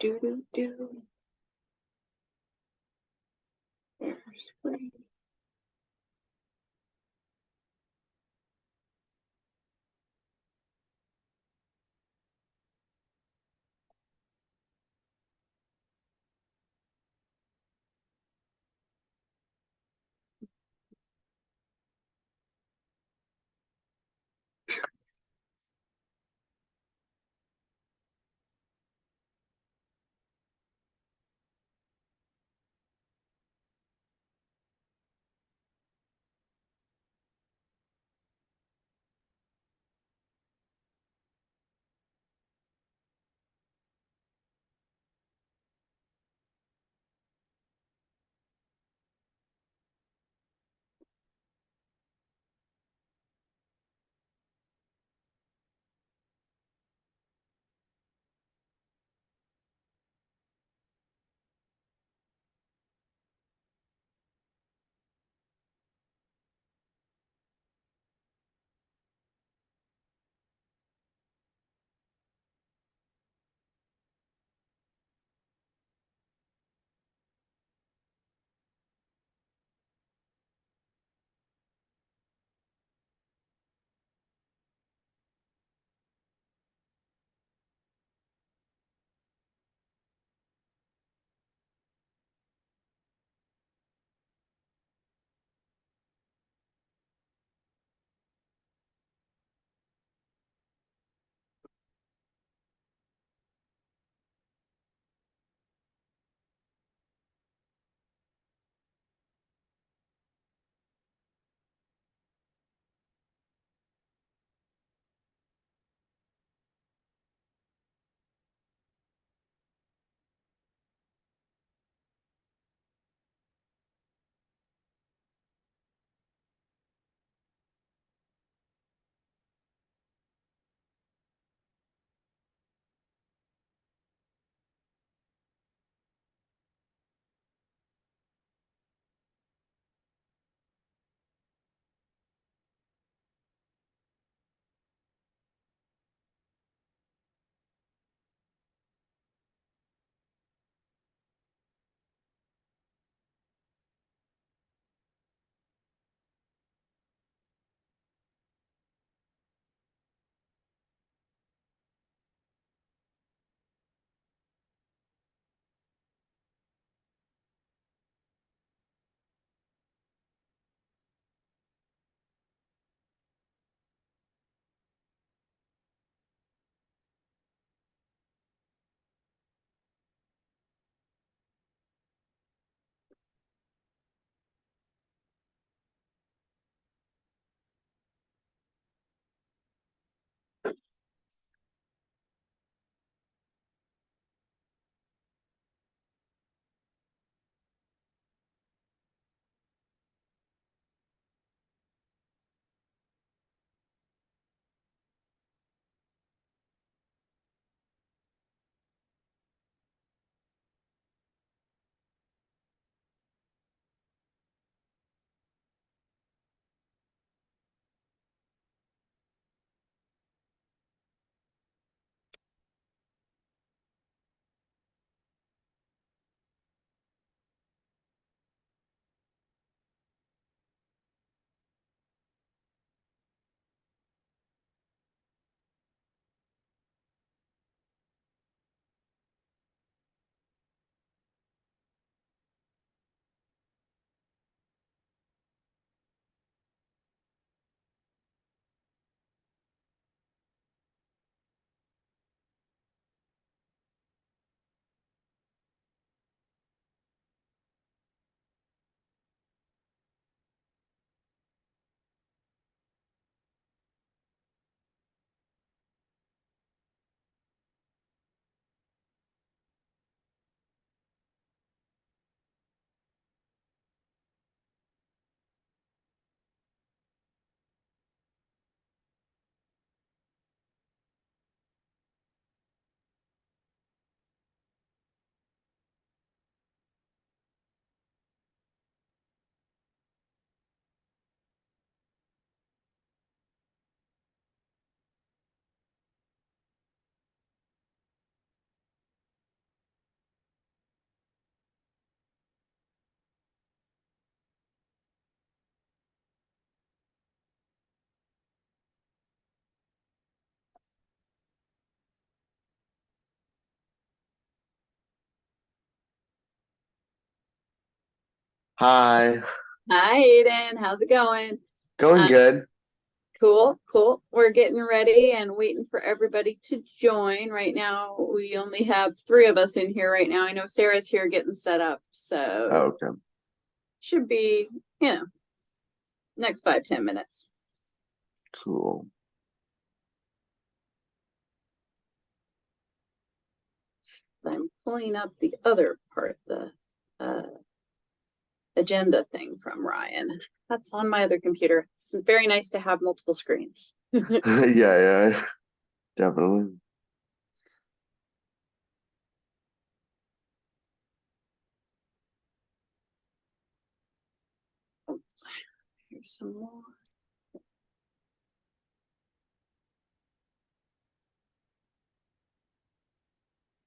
Do do do. There's free. Hi. Hi, Aiden. How's it going? Going Uh, good. cool. We're getting ready and waiting for everybody to join. Right now, we only have three of us in here right now. I know Sarah's here getting set up, so Okay. should be, you know, next 5-10 minutes. Cool. I'm pulling up the other part, the agenda thing from Ryan. That's on my other computer. It's very nice to have multiple screens. Yeah, definitely. Here's some more.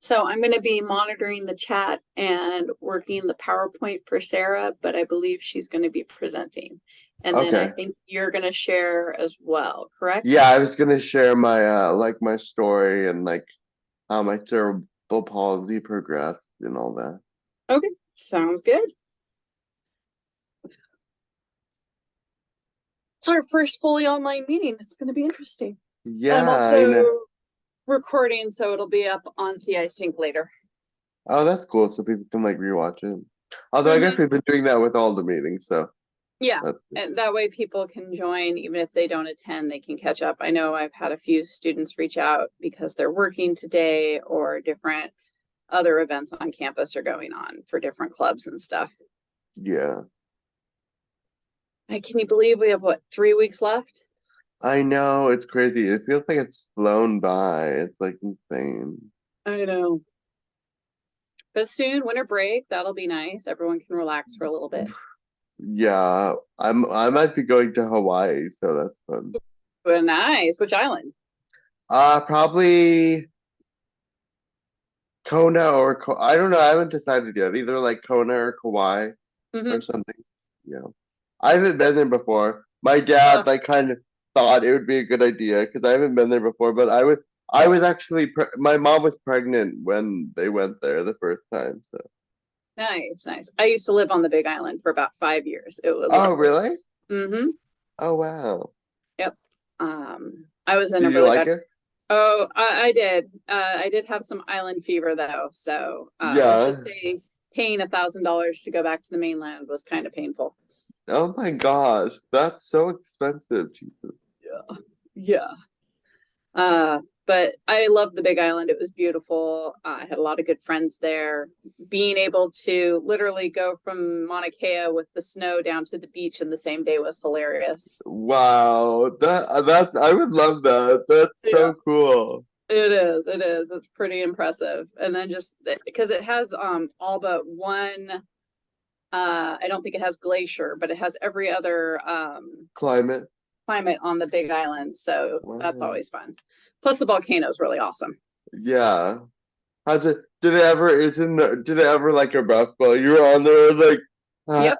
So I'm going to be monitoring the chat and working the PowerPoint for Sarah, but I believe she's going to be presenting. And then I Okay. think you're going to share as well, correct? Yeah, I was gonna share my my story and like how my cerebral palsy progressed and all that. Okay, sounds good. It's our first fully online meeting. It's going to be interesting. I'm Yeah, also recording, so it'll be up on CI Sync later. Oh, that's cool. So people can like rewatch it. Although I guess Mm-hmm. we've been doing that with all the meetings, so Yeah, that's good. and that way people can join, even if they don't attend, they can catch up. I know I've had a few students reach out because they're working today or different other events on campus are going on for different clubs and stuff. Yeah. Can you believe we have what, 3 weeks left? I know, it's crazy. It feels like it's flown by. It's like insane. I know. But soon, winter break, that'll be nice. Everyone can relax for a little bit. Yeah, I might be going to Hawaii, so that's fun. But nice. Which island? Probably Kona or I don't know. I haven't decided yet. Either like Kona or Kauai Mm-hmm. or something. Yeah, I haven't been there before. My dad Uh, like kind of thought it would be a good idea because I haven't been there before. But I was actually my mom was pregnant when they went there the first time. So. nice. I used to live on the Big Island for about 5 years. It was Oh, lovely. really? Mm-hmm. Oh, wow. Yep. I was in a Did you really like bad. it? Oh, I did. I did have some island fever though. So let's just Yeah. say paying $1,000 to go back to the mainland was kind of painful. Oh my gosh, that's so expensive, Jesus. Yeah. But I loved the Big Island. It was beautiful. I had a lot of good friends there. Being able to literally go from Mauna Kea with the snow down to the beach in the same day was hilarious. Wow, that's I would love that. That's Yeah. so cool. It is. It's pretty impressive. And then just because it has all but one I don't think it has glacier, but it has every other Climate. climate on the Big Island. So that's Wow. always fun. Plus the volcano is really awesome. Yeah. Has it? Did it ever like erupt while you were on there? Like, Yep.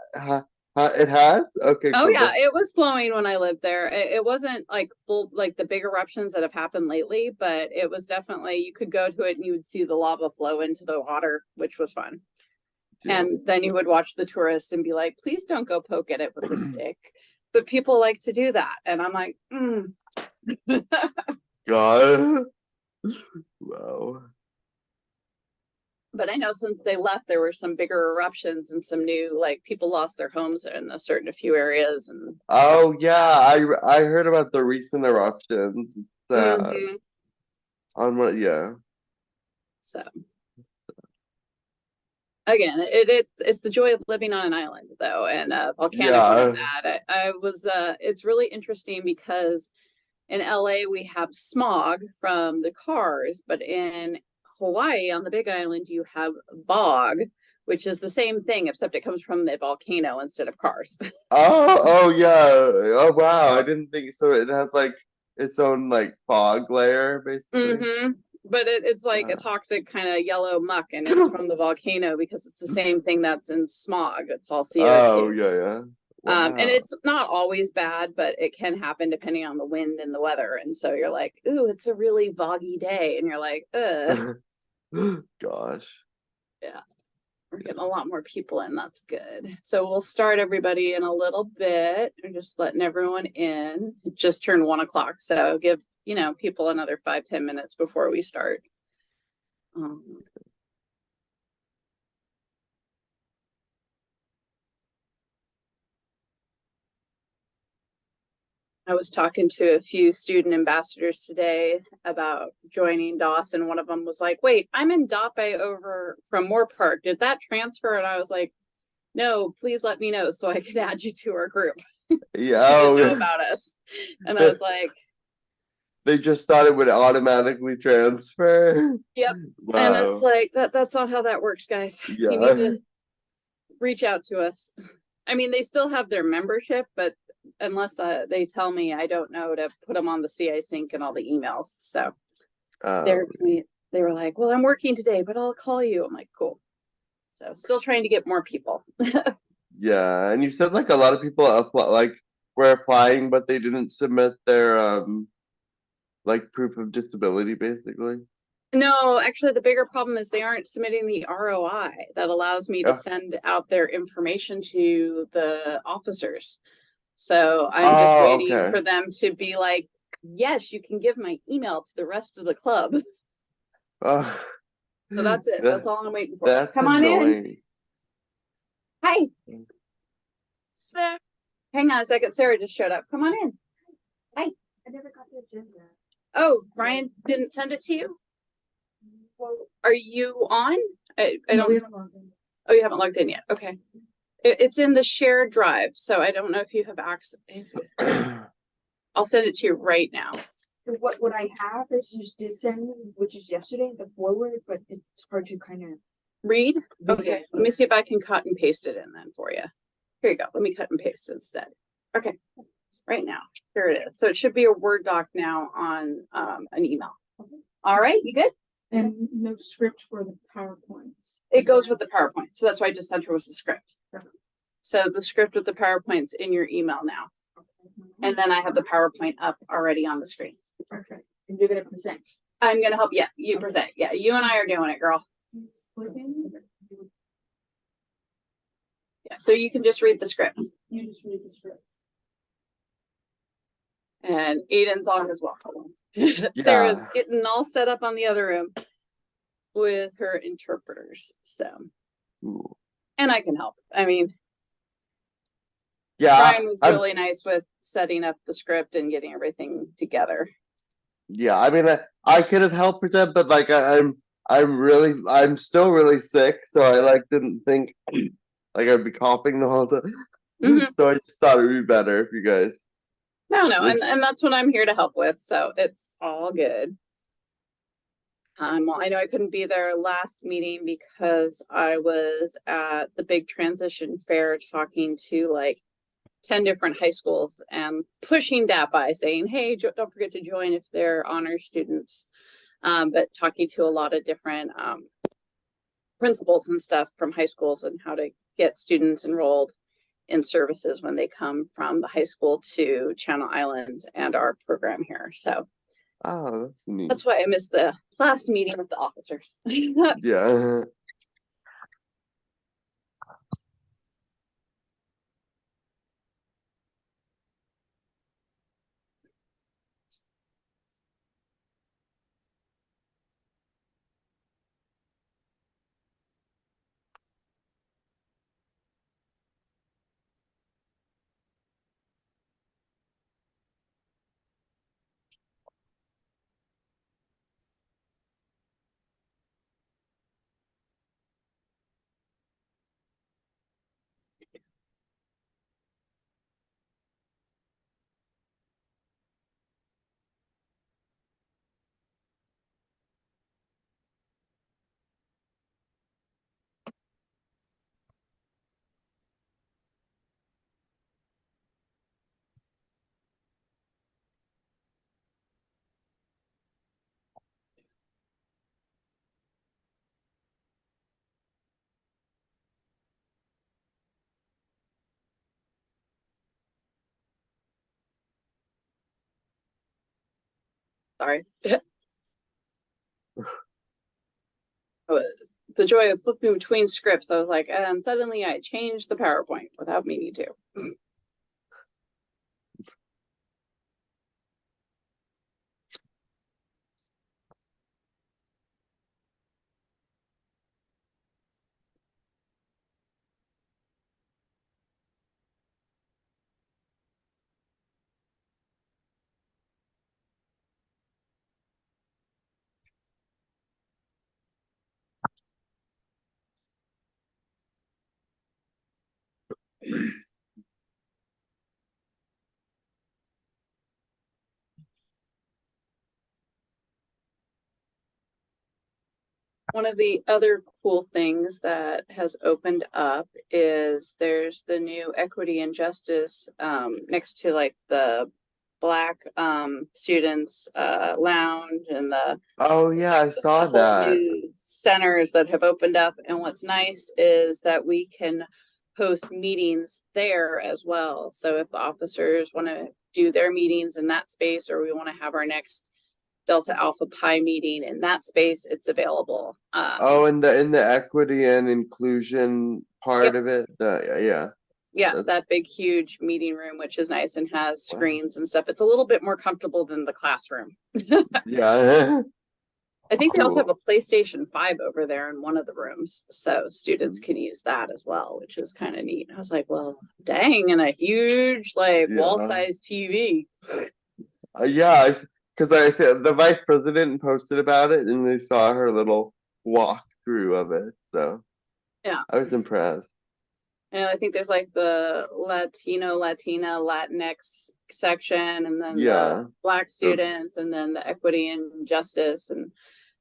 it has. Okay, Oh cool. yeah, it was flowing when I lived there. It wasn't like full like the big eruptions that have happened lately, but it was definitely you could go to it and you would see the lava flow into the water, which was fun. Yeah. And then you would watch the tourists and be like, please don't go poke at it with the stick. But people like to do that. And I'm like, God. Wow. But I know since they left, there were some bigger eruptions and some new, like people lost their homes in a few areas and stuff. Oh yeah, I heard about the recent eruptions. Mm-hmm. On what? Yeah. So again, it's the joy of living on an island though, and volcanic and Yeah. that. I was it's really interesting because in LA we have smog from the cars, but in Hawaii on the Big Island you have fog, which is the same thing except it comes from the volcano instead of cars. Oh yeah. Oh wow. I didn't think so. It has like its own like fog layer, basically. Mm-hmm. But it's like a Yeah. toxic kind of yellow muck, and it's from the volcano because it's the same thing that's in smog. It's all Oh CO2. yeah, yeah. And Wow. it's not always bad, but it can happen depending on the wind and the weather. And so you're like, ooh, it's a really foggy day. And you're like, ugh. Gosh. Yeah. We're getting a lot more people in. That's good. So we'll start everybody in a little bit. We're just letting everyone in. It just turned 1 o'clock. So give, people another 5-10 minutes before we start. I was talking to a few student ambassadors today about joining DOS, and one of them was like, wait, I'm in DAPI over from Moore Park. Did that transfer? And I was like, no, please let me know so I can add you to our group. Yeah. She didn't know about us. And I was like, they just thought it would automatically transfer. yep. Wow. And it's like, that's not how that works, guys. Yeah. You need to reach out to us. I mean, they still have their membership, but unless they tell me, I don't know to put them on the CI sync and all the emails. So they were like, well, I'm working today, but I'll call you. I'm like, cool. So still trying to get more people. Yeah, and you said like a lot of people were applying, but they didn't submit their like proof of disability, basically. No, actually, the bigger problem is they aren't submitting the ROI that allows me to send out their information to the officers. So I'm just waiting for them to be like, yes, you can give my email to the rest of the club. So that's it. That's all I'm waiting for. That's Come on in. Hi. Hang on a second. Sarah just showed up. Come on in. Hi. I never got the agenda. Oh, Ryan didn't send it to you? Well, are you on? I don't. We haven't logged in. Oh, you haven't logged in yet. Okay. It's in the shared drive, so I don't know if you have access. I'll send it to you right now. So what I have is just did send, which is yesterday, the forward, but it's hard to kind of read. Okay, let me see if I can cut and paste it in then for you. Here you go. Let me cut and paste instead. Okay, right now. Here it is. So it should be a Word doc now on an email. Okay. All right, you good? And no script for the PowerPoints. It goes with the PowerPoint. So that's why I just sent her was the script. Perfect. So the script with the PowerPoint's in your email now. And then I have the PowerPoint up already on the screen. Perfect. And you're gonna present. I'm gonna help. Yeah, you present. Yeah, you and I are doing it, girl. Yeah, so you can just read the script. You just read the script. And Aiden's on as well. Sarah's getting all set up on the other room with her interpreters. So, and I can help. I mean, Brian was really nice with setting up the script and getting everything together. Yeah, I mean, I could have helped present, but like I'm still really sick, so I didn't think like I'd be coughing the whole time. So I just thought it'd be better if you guys. No, and that's what I'm here to help with. So it's all good. Well, I know I couldn't be there last meeting because I was at the big transition fair talking to like 10 different high schools and pushing DAPI saying, hey, don't forget to join if they're honor students. But talking to a lot of different principals and stuff from high schools and how to get students enrolled in services when they come from the high school to Channel Islands and our program here. So that's neat. That's why I missed the last meeting with the officers. Yeah. Sorry. Oh, the joy of flipping between scripts, I was like, and suddenly I changed the PowerPoint without meaning to. One of the other cool things that has opened up is there's the new equity and justice next to like the Black students lounge and the Oh yeah, I saw whole that. new centers that have opened up. And what's nice is that we can host meetings there as well. So if the officers want to do their meetings in that space, or we want to have our next Delta Alpha Pi meeting in that space, it's available. Oh, in the equity and inclusion part Yep. of it. Yeah. Yeah, That's that big, huge meeting room, which is nice and has wow. screens and stuff. It's a little bit more comfortable than the classroom. Yeah. I think they also have Cool. a PlayStation 5 over there in one of the rooms, so students can use that as well, which is kind of neat. I was like, well, dang, and a huge, like, Yeah. wall-sized TV. Yeah, because the vice president posted about it and they saw her little walkthrough of it, so Yeah. I was impressed. And I think there's like the Latino, Latina, Latinx section, and then the Yeah. Black The students, and then the equity and justice. And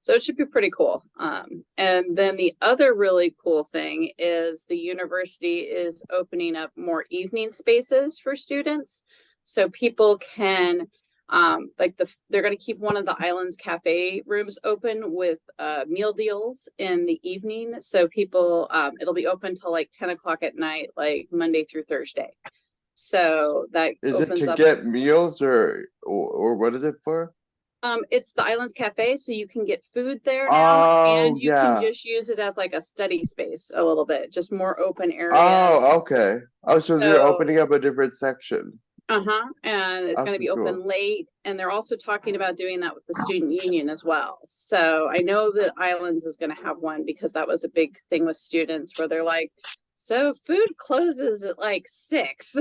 so it should be pretty cool. And then the other really cool thing is the university is opening up more evening spaces for students. So people can they're going to keep one of the island's cafe rooms open with meal deals in the evening, so people it'll be open till like 10 o'clock at night, like Monday through Thursday. So that Is it opens to up. get meals or what is it for? It's the island's cafe, so you can get food there now, Oh and you can yeah. just use it as like a study space a little bit, just more open Oh, areas. okay. Oh, so they're So opening up a different section. and it's going to Okay, be cool. open late, and they're also talking about doing that with the student union as well. So I know the Islands is going to have one, because that was a big thing with students where they're like, so food closes at like 6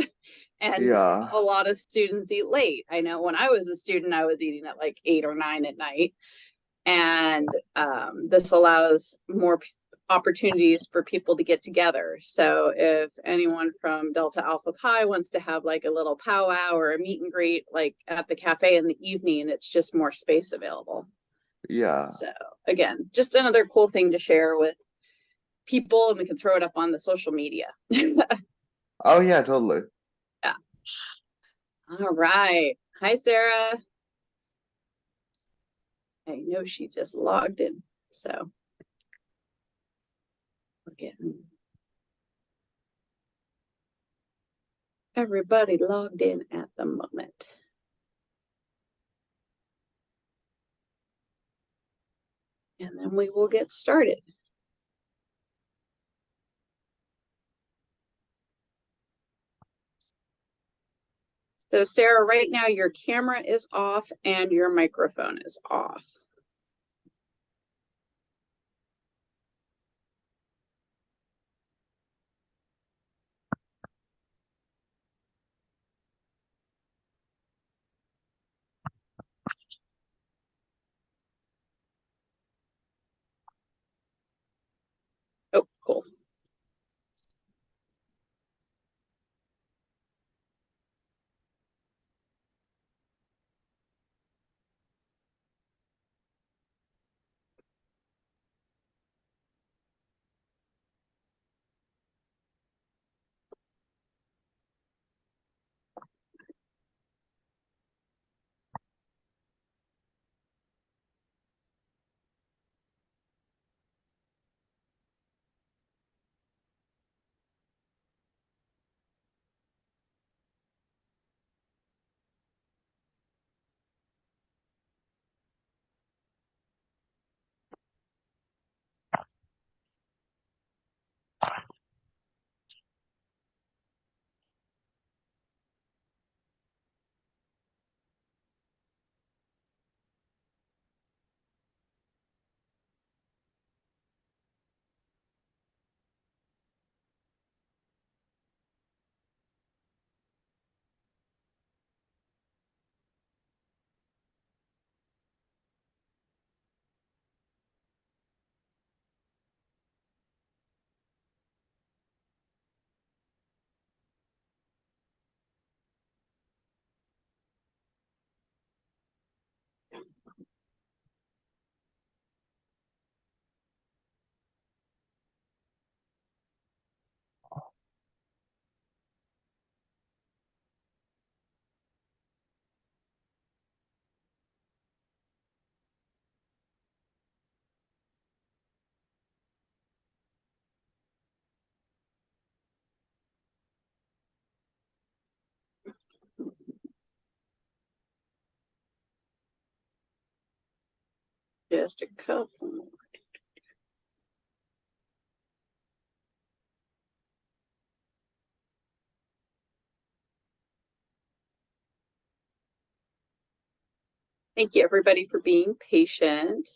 and Yeah. a lot of students eat late. I know when I was a student, I was eating at like 8 or 9 at night, and this allows more opportunities for people to get together. So if anyone from Delta Alpha Pi wants to have like a little powwow or a meet and greet like at the cafe in the evening, it's just more space available. Yeah. So again, just another cool thing to share with people, and we can throw it up on the social media. Oh yeah, totally. Yeah. All right. Hi, Sarah. I know she just logged in, so again, everybody logged in at the moment. And then we will get started. So Sarah, right now your camera is off and your microphone is off. Oh, cool. just a couple. Thank you, everybody, for being patient.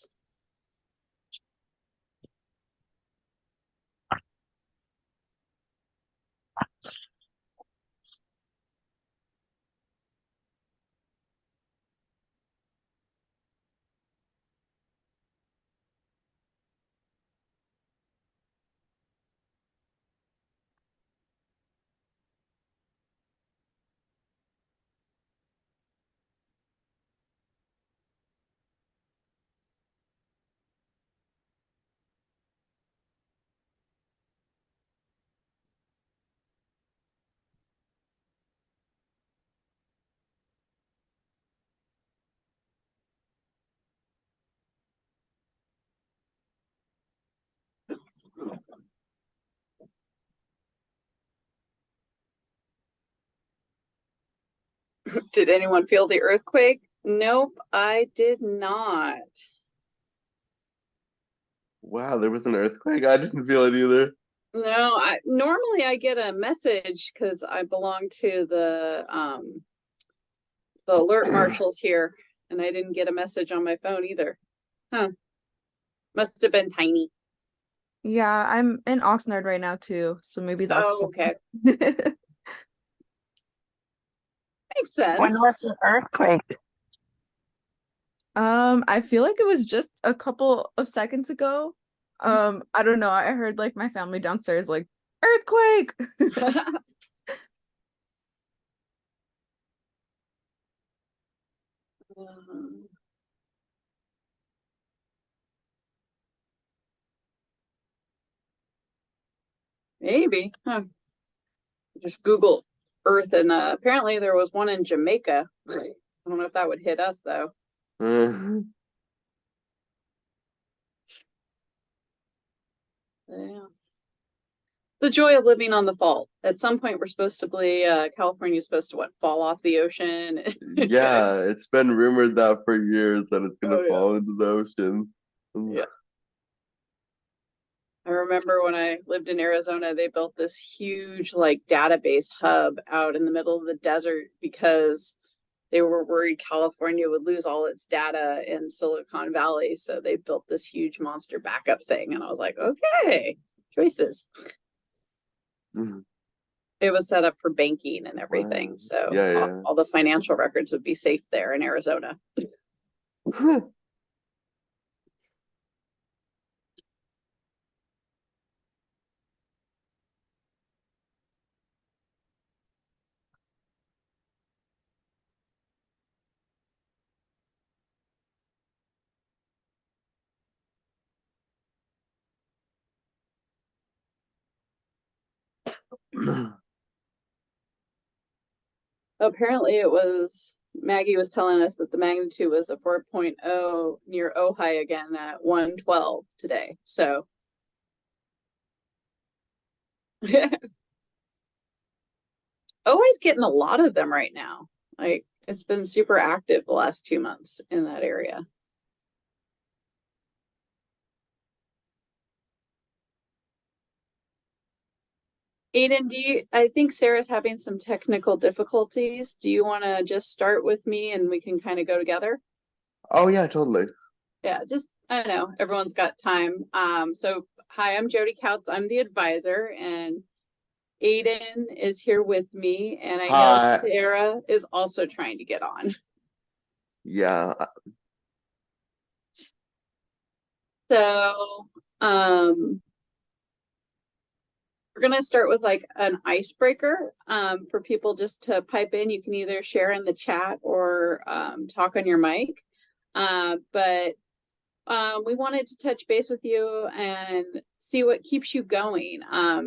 Did anyone feel the earthquake? Nope, I did not. Wow, there was an earthquake. I didn't feel it either. No, normally I get a message because I belong to the alert marshals here, and I didn't get a message on my phone either. Huh. Must have been tiny. Yeah, I'm in Oxnard right now too, so maybe that's Oh, okay. why. Makes sense. When was the earthquake? I feel like it was just a couple of seconds ago. I don't know. I heard like my family downstairs like earthquake. Maybe. Huh. Just Google Earth, and apparently there was one in Jamaica. I don't know if that would hit us though. Yeah. The joy of living on the fault. At some point, we're supposed to be California's supposed to what, fall off the ocean. Yeah, it's been rumored that for years that it's gonna fall into the ocean. Yeah. I remember when I lived in Arizona, they built this huge like database hub out in the middle of the desert because they were worried California would lose all its data in Silicon Valley. So they built this huge monster backup thing. And I was like, okay, choices. Mhm. It was set up for banking and everything. Wow. So Yeah, all the financial records would be safe there in Arizona. yeah. Apparently it was, Maggie was telling us that the magnitude was a 4.0 near Ojai again at 112 today. So Ojai's getting a lot of them right now. Like it's been super active the last 2 months in that area. Aiden, I think Sarah's having some technical difficulties. Do you want to just start with me and we can kind of go together? Oh yeah, totally. Yeah, just, I don't know, everyone's got time. So hi, I'm Jody Couts. I'm the advisor, and Aiden is here with me, and I know Hi. Sarah is also trying to get on. Yeah. So, we're gonna start with like an icebreaker for people just to pipe in. You can either share in the chat or talk on your mic. But we wanted to touch base with you and see what keeps you going.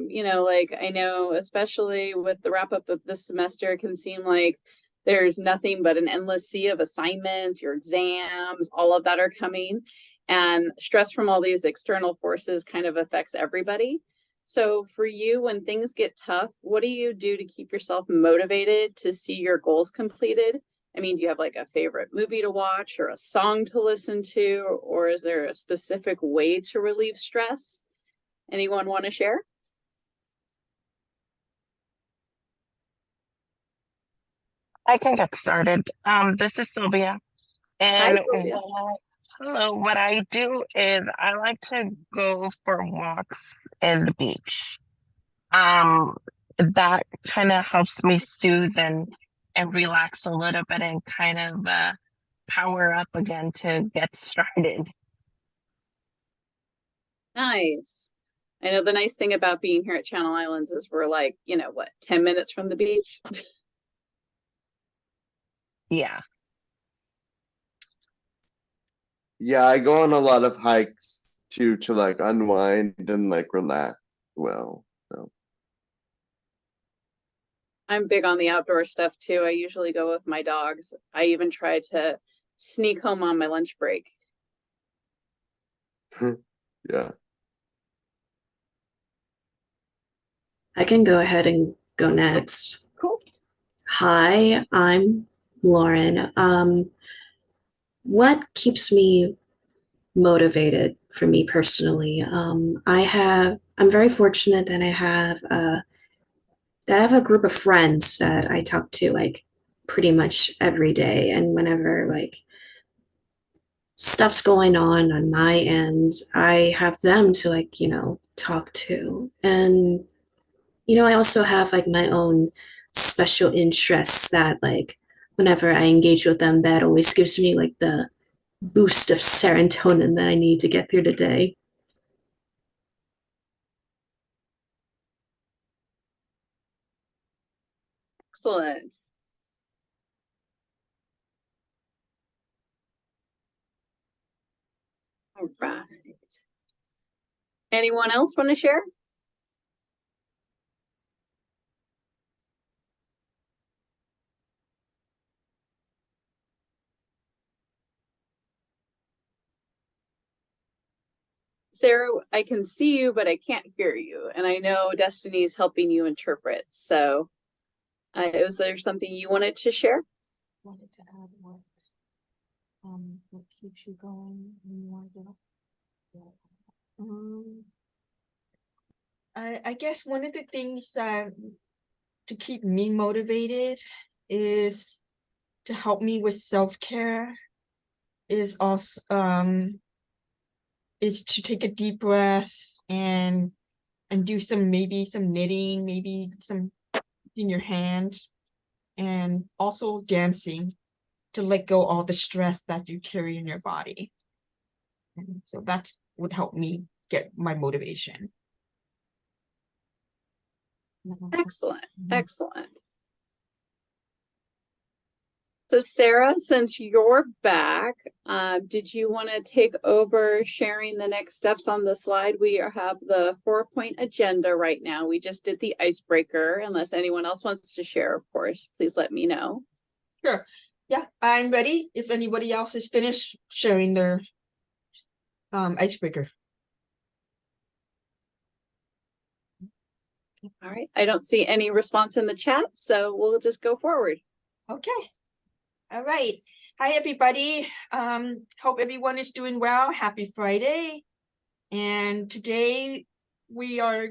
You know, like I know, especially with the wrap up of this semester, it can seem like there's nothing but an endless sea of assignments, your exams, all of that are coming. And stress from all these external forces kind of affects everybody. So for you, when things get tough, what do you do to keep yourself motivated to see your goals completed? I mean, do you have like a favorite movie to watch or a song to listen to, or is there a specific way to relieve stress? Anyone want to share? I can get started. This is Sylvia, Hi, and Sylvia. hello. What I do is I like to go for walks in the beach. That kind of helps me soothe and relax a little bit and kind of power up again to get started. Nice. I know the nice thing about being here at Channel Islands is we're like, you know, what, 10 minutes from the beach? Yeah. Yeah, I go on a lot of hikes to like unwind and like relax well. So I'm big on the outdoor stuff too. I usually go with my dogs. I even try to sneak home on my lunch break. yeah. I can go ahead and go next. Cool. Hi, I'm Lauren. What keeps me motivated for me personally? I'm very fortunate that I have a group of friends that I talk to like pretty much every day. And whenever like stuff's going on my end, I have them to like, talk to. And I also have like my own special interests that like whenever I engage with them, that always gives me like the boost of serotonin that I need to get through the day. Excellent. All right. Anyone else want to share? Sarah, I can see you, but I can't hear you. And I know Destiny is helping you interpret. So was there something you wanted to share? Wanted to add what keeps you going when you want to get up. I guess one of the things that to keep me motivated is to help me with self-care is also is to take a deep breath and do maybe some knitting, maybe some in your hand, and also dancing to let go all the stress that you carry in your body. And so that would help me get my motivation. Excellent. Excellent. So Sarah, since you're back, did you want to take over sharing the next steps on the slide? We have the 4-point agenda right now. We just did the icebreaker. Unless anyone else wants to share, of course, please let me know. Sure. Yeah, I'm ready. If anybody else is finished sharing their icebreaker. All right. I don't see any response in the chat, so we'll just go forward. Okay. All right. Hi, everybody. Hope everyone is doing well. Happy Friday. And today we are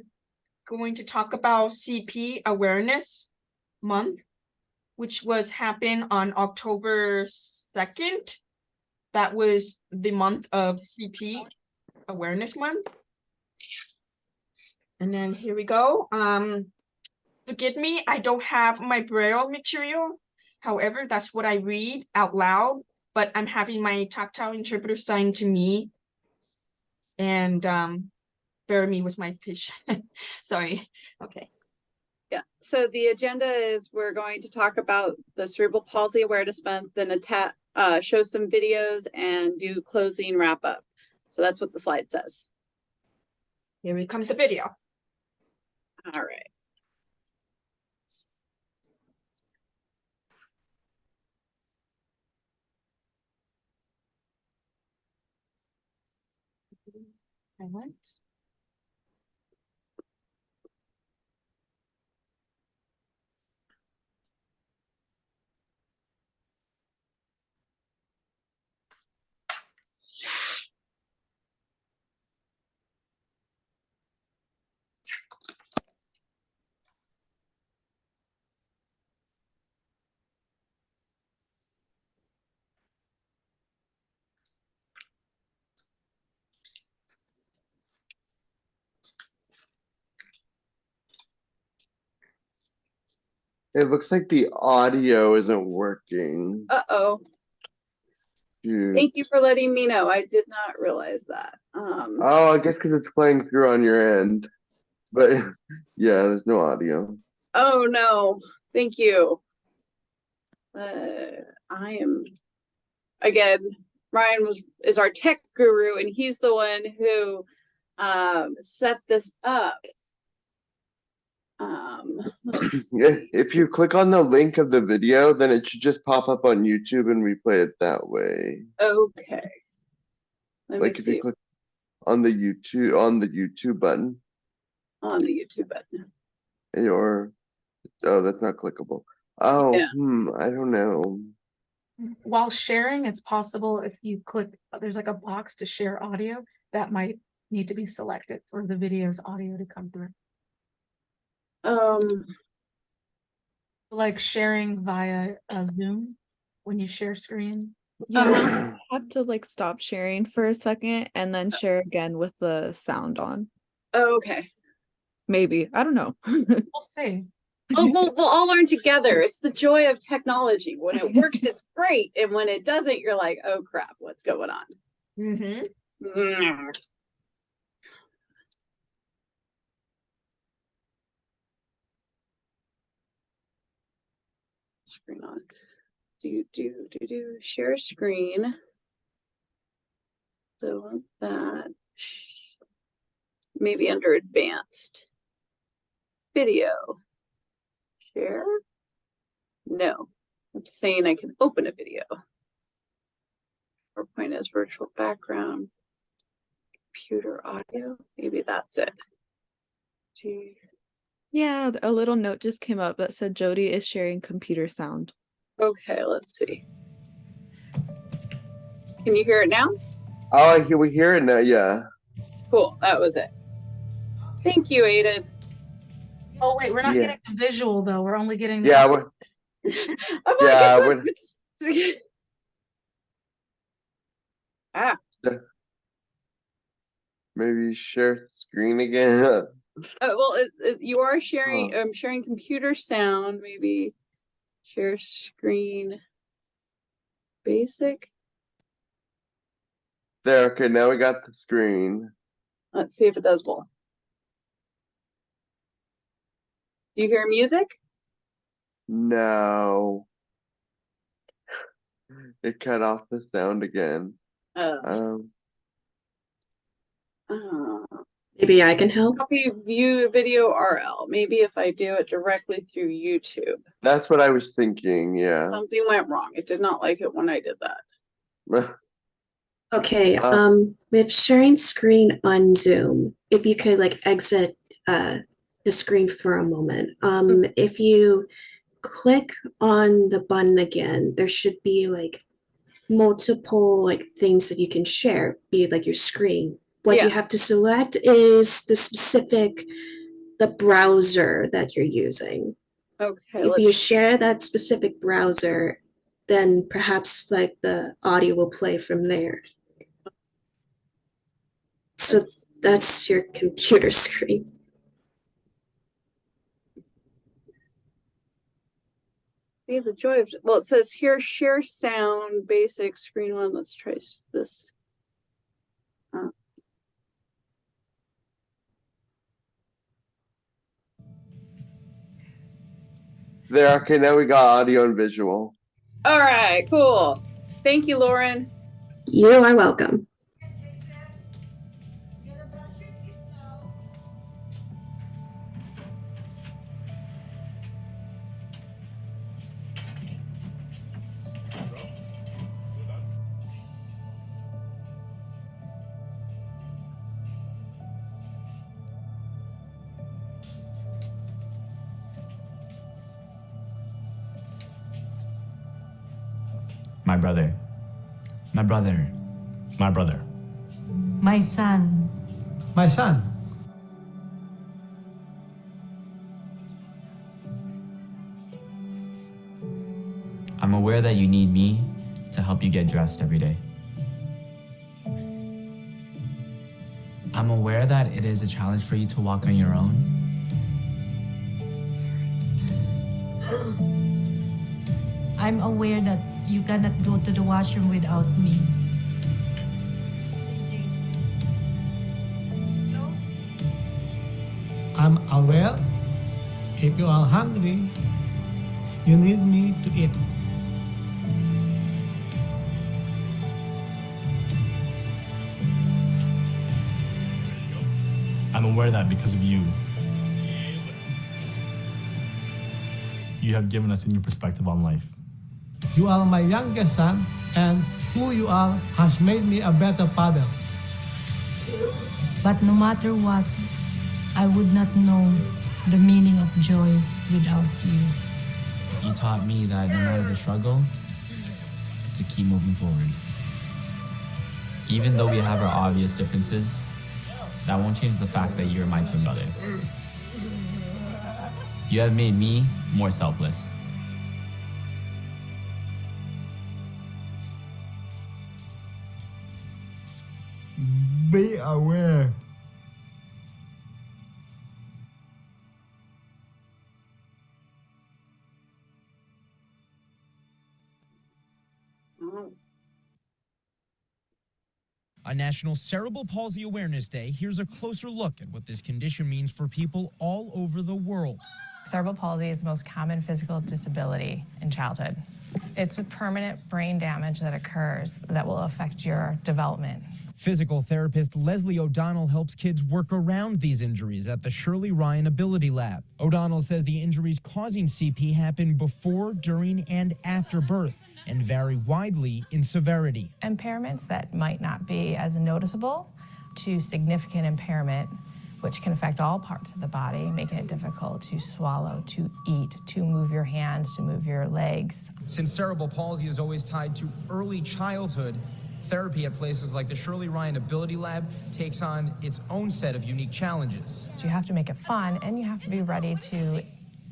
going to talk about CP Awareness Month, which was happened on October 2nd. That was the month of CP Awareness Month. And then here we go. Forgive me, I don't have my Braille material. However, that's what I read out loud, but I'm having my tactile interpreter sign to me. And bear me with my pitch. Sorry. Okay. Yeah. So the agenda is we're going to talk about the Cerebral Palsy Awareness Month, then show some videos and do closing wrap up. So that's what the slide says. Here we come the video. All right. I went. It looks like the audio isn't working. Uh-oh. Shoot. Thank you for letting me know. I did not realize that. Oh, I guess because it's playing through on your end. But yeah, there's no audio. Oh no. Thank you. I am again, Ryan is our tech guru, and he's the one who set this up. Let's see. If you click on the link of the video, then it should just pop up on YouTube and we play it that way. Okay. Let me Like if see you click on the YouTube button, on the YouTube button. or oh, that's not clickable. Oh, Yeah. I don't know. While sharing, it's possible if you click, there's like a box to share audio that might need to be selected for the video's audio to come through. Like sharing via Zoom when you share screen. You have to like stop sharing for a second and then share again with the sound on. Okay. Maybe. I don't know. We'll see. We'll all learn together. It's the joy of technology. When it works, it's great. And when it doesn't, you're like, oh crap, what's going on? Mm-hmm. Screen on. Share screen. So that maybe under advanced video. Share? No. It's saying I can open a video. PowerPoint as virtual background. Computer audio. Maybe that's it. Gee. Yeah, a little note just came up that said Jody is sharing computer sound. Okay, let's see. Can you hear it now? Oh, we hear it now. Yeah. Cool. That was it. Thank you, Aiden. Oh wait, we're not Yeah. getting the visual though. We're only getting the Yeah. I'm Yeah, like, Maybe share screen again. well, you are sharing. Sharing computer sound. Maybe share screen. Basic. There. Okay. Now we got the screen. Let's see if it does well. Do you hear music? No. It cut off the sound again. Maybe I can help. Copy view video RL. Maybe if I do it directly through YouTube. That's what I was thinking. Yeah. Something went wrong. It did not like it when I did that. Okay, with sharing screen on Zoom, if you could like exit the screen for a moment. If you click on the button again, there should be like multiple like things that you can share, be it like your screen. What you have to select is the browser that you're using. Okay. If you share that specific browser, then perhaps like the audio will play from there. So that's your computer screen. See the joy of, well, it says here, share sound, basic screen one. Let's try this. There. Okay. Now we got audio and visual. All right. Cool. Thank you, Lauren. You are welcome. My brother. My brother. My brother. My son. My son. I'm aware that you need me to help you get dressed every day. I'm aware that it is a challenge for you to walk on your own. I'm aware that you cannot go to the washroom without me. I'm aware if you are hungry, you need me to eat. I'm aware that because of you, you have given us a new perspective on life. You are my youngest son, and who you are has made me a better father. But no matter what, I would not know the meaning of joy without you. You taught me that no matter the struggle, to keep moving forward. Even though we have our obvious differences, that won't change the fact that you're my twin brother. You have made me more selfless. Be aware. On National Cerebral Palsy Awareness Day, here's a closer look at what this condition means for people all over the world. Cerebral palsy is the most common physical disability in childhood. It's a permanent brain damage that occurs that will affect your development. Physical therapist Leslie O'Donnell helps kids work around these injuries at the Shirley Ryan Ability Lab. O'Donnell says the injuries causing CP happen before, during, and after birth and vary widely in severity. Impairments that might not be as noticeable to significant impairment, which can affect all parts of the body, making it difficult to swallow, to eat, to move your hands, to move your legs. Since cerebral palsy is always tied to early childhood, therapy at places like the Shirley Ryan Ability Lab takes on its own set of unique challenges. So you have to make it fun, and you have to be ready to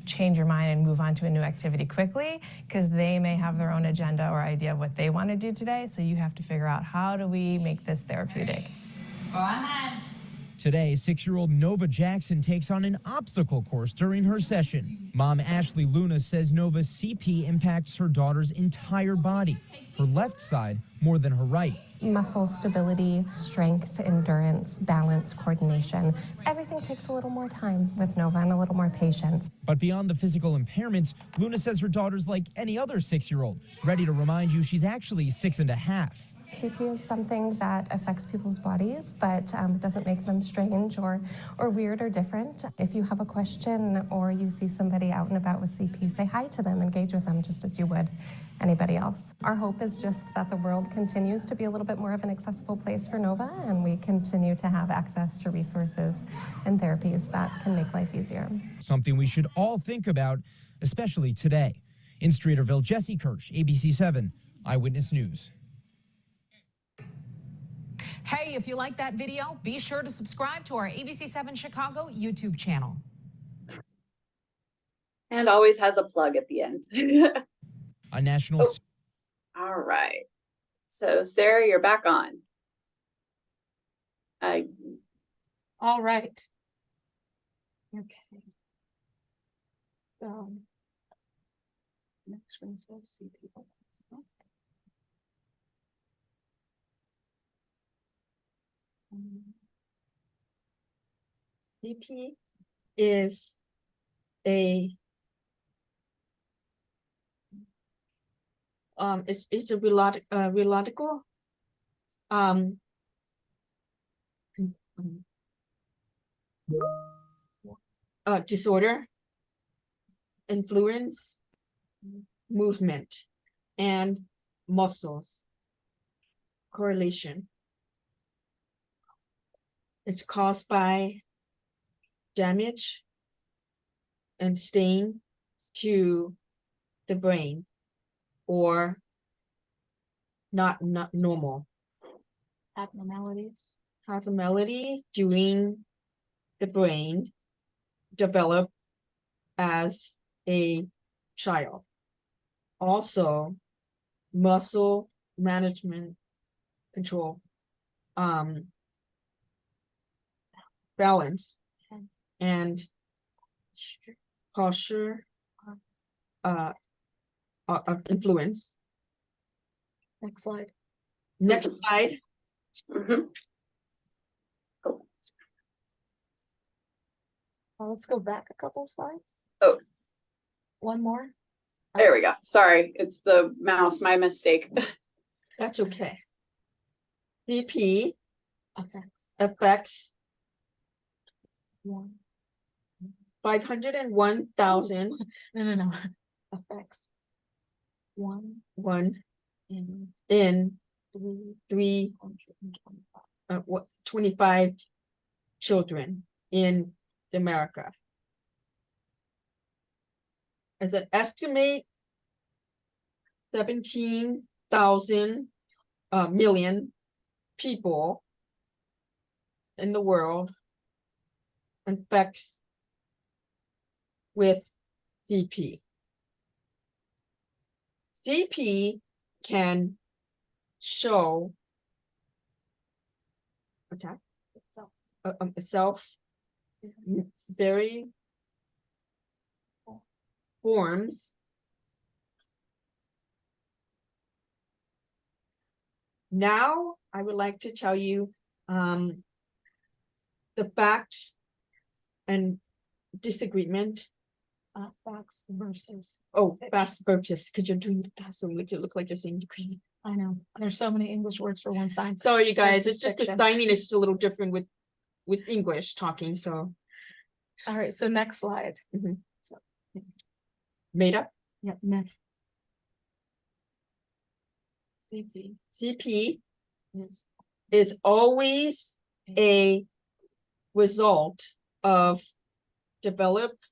change your mind and move on to a new activity quickly, because they may have their own agenda or idea of what they want to do today. So you have to figure out, how do we make this therapeutic? Today, 6-year-old Nova Jackson takes on an obstacle course during her session. Mom Ashley Luna says Nova's CP impacts her daughter's entire body, her left side more than her right. Muscle stability, strength, endurance, balance, coordination. Everything takes a little more time with Nova and a little more patience. But beyond the physical impairments, Luna says her daughter's like any other 6-year-old, ready to remind you she's actually 6.5. CP is something that affects people's bodies, but it doesn't make them strange or weird or different. If you have a question or you see somebody out and about with CP, say hi to them, engage with them just as you would anybody else. Our hope is just that the world continues to be a little bit more of an accessible place for Nova, and we continue to have access to resources and therapies that can make life easier. Something we should all think about, especially today. In Streeterville, Jesse Kirsch, ABC 7 Eyewitness News. Hey, if you like that video, be sure to subscribe to our ABC7 Chicago YouTube channel. And always has a plug at the end. A national... Oh. All right. So, Sarah, you're back on. All right. Okay. So, next one says CP. CP is a it's a neurological disorder, influence movement and muscles correlation. It's caused by damage and stain to the brain, or not normal abnormalities during the brain develop as a child. Also, muscle management control, balance and posture of influence. Next slide. Next slide. Let's go back a couple slides. Oh, One more. there we go. Sorry, it's the mouse, my mistake. That's okay. CP Effects. affects One. 501,000 No. Effects. One in three 25 children in America. As an estimate, 17,000 million people in the world infects with CP. CP can show itself very forms. Now, I would like to tell you the facts and disagreement. Facts versus. Facts versus, because you're doing that, so make it look like you're saying degree. I know. There's so many English words for one side. Sorry, you guys. Versus It's just the fiction. signing is just a little different with English talking. So, All right. So next slide. so made up. Yep. Myth. CP. CP Yes. is always a result of developed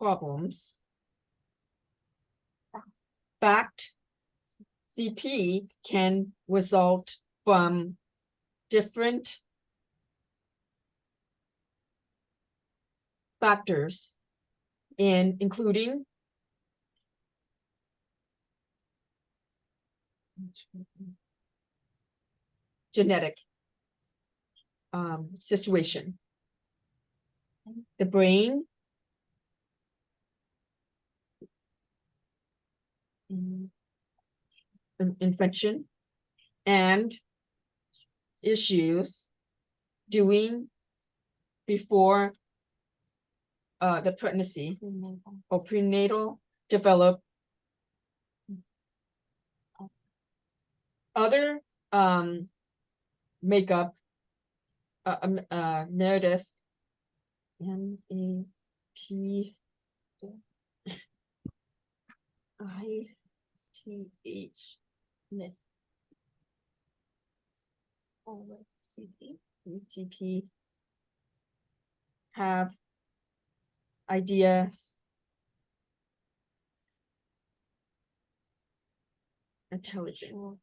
problems. Fact, CP can result from different factors, including genetic situation, the brain, infection, and issues doing before the pregnancy or prenatal develop. Other makeup Meredith METITH myth. CP have ideas, intelligent.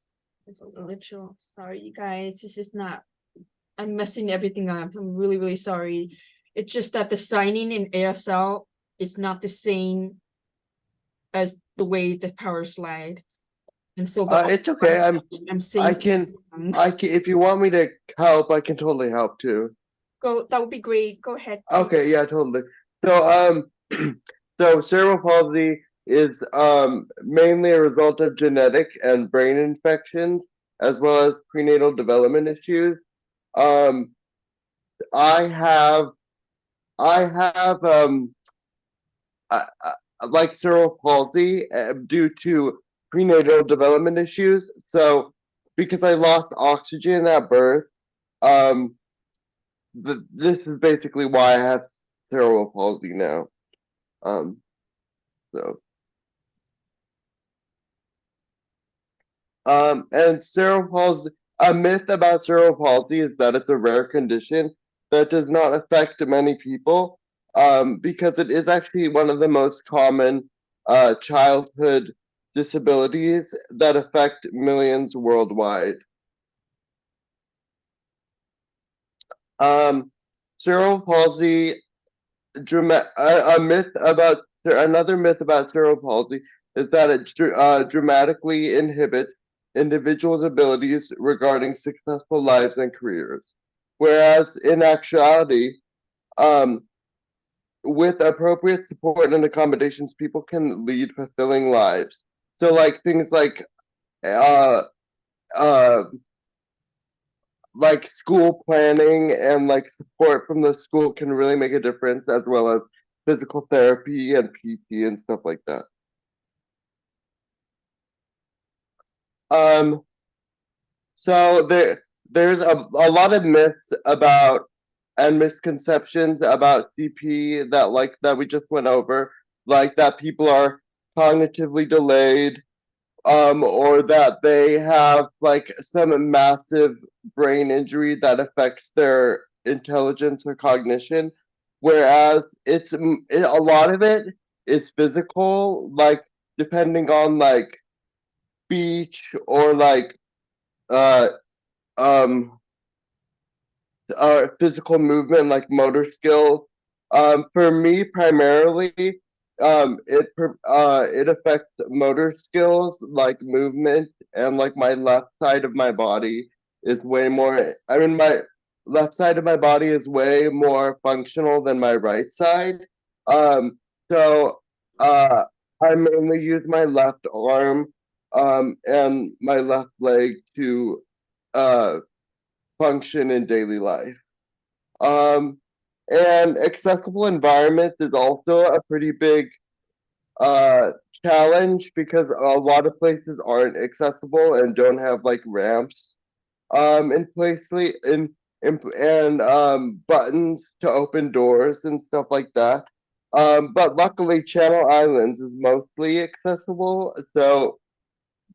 It's a literal. Sorry, you guys. This is not. I'm messing everything up. I'm really, really sorry. It's just that the signing in ASL is not the same as the way the power slide. And so it's okay. I'm saying I can if you want me to help, I can totally help too. go. That would be great. Go ahead. Okay, yeah, totally. So so cerebral palsy is mainly a result of genetic and brain infections as well as prenatal development issues. I have like cerebral palsy due to prenatal development issues. So because I lost oxygen at birth, this is basically why I have cerebral palsy now. So and cerebral palsy, a myth about cerebral palsy is that it's a rare condition that does not affect many people, because it is actually one of the most common childhood disabilities that affect millions worldwide. Cerebral palsy, another myth about cerebral palsy is that it dramatically inhibits individuals' abilities regarding successful lives and careers. Whereas in actuality, with appropriate support and accommodations, people can lead fulfilling lives. So like things like school planning and like support from the school can really make a difference, as well as physical therapy and PT and stuff like that. So there's a lot of myths about and misconceptions about CP that we just went over, like that people are cognitively delayed, or that they have like some massive brain injury that affects their intelligence or cognition, whereas a lot of it is physical, like depending on like speech or like uh um physical movement, like motor skills. For me, primarily, it affects motor skills, like movement, and like my left side of my body is way more. I mean, my left side of my body is way more functional than my right side. Um, so I mainly use my left arm, and my left leg to uh function in daily life. Um, and accessible environments is also a pretty big uh challenge because a lot of places aren't accessible and don't have like ramps in places and buttons to open doors and stuff like that. But luckily Channel Islands is mostly accessible, so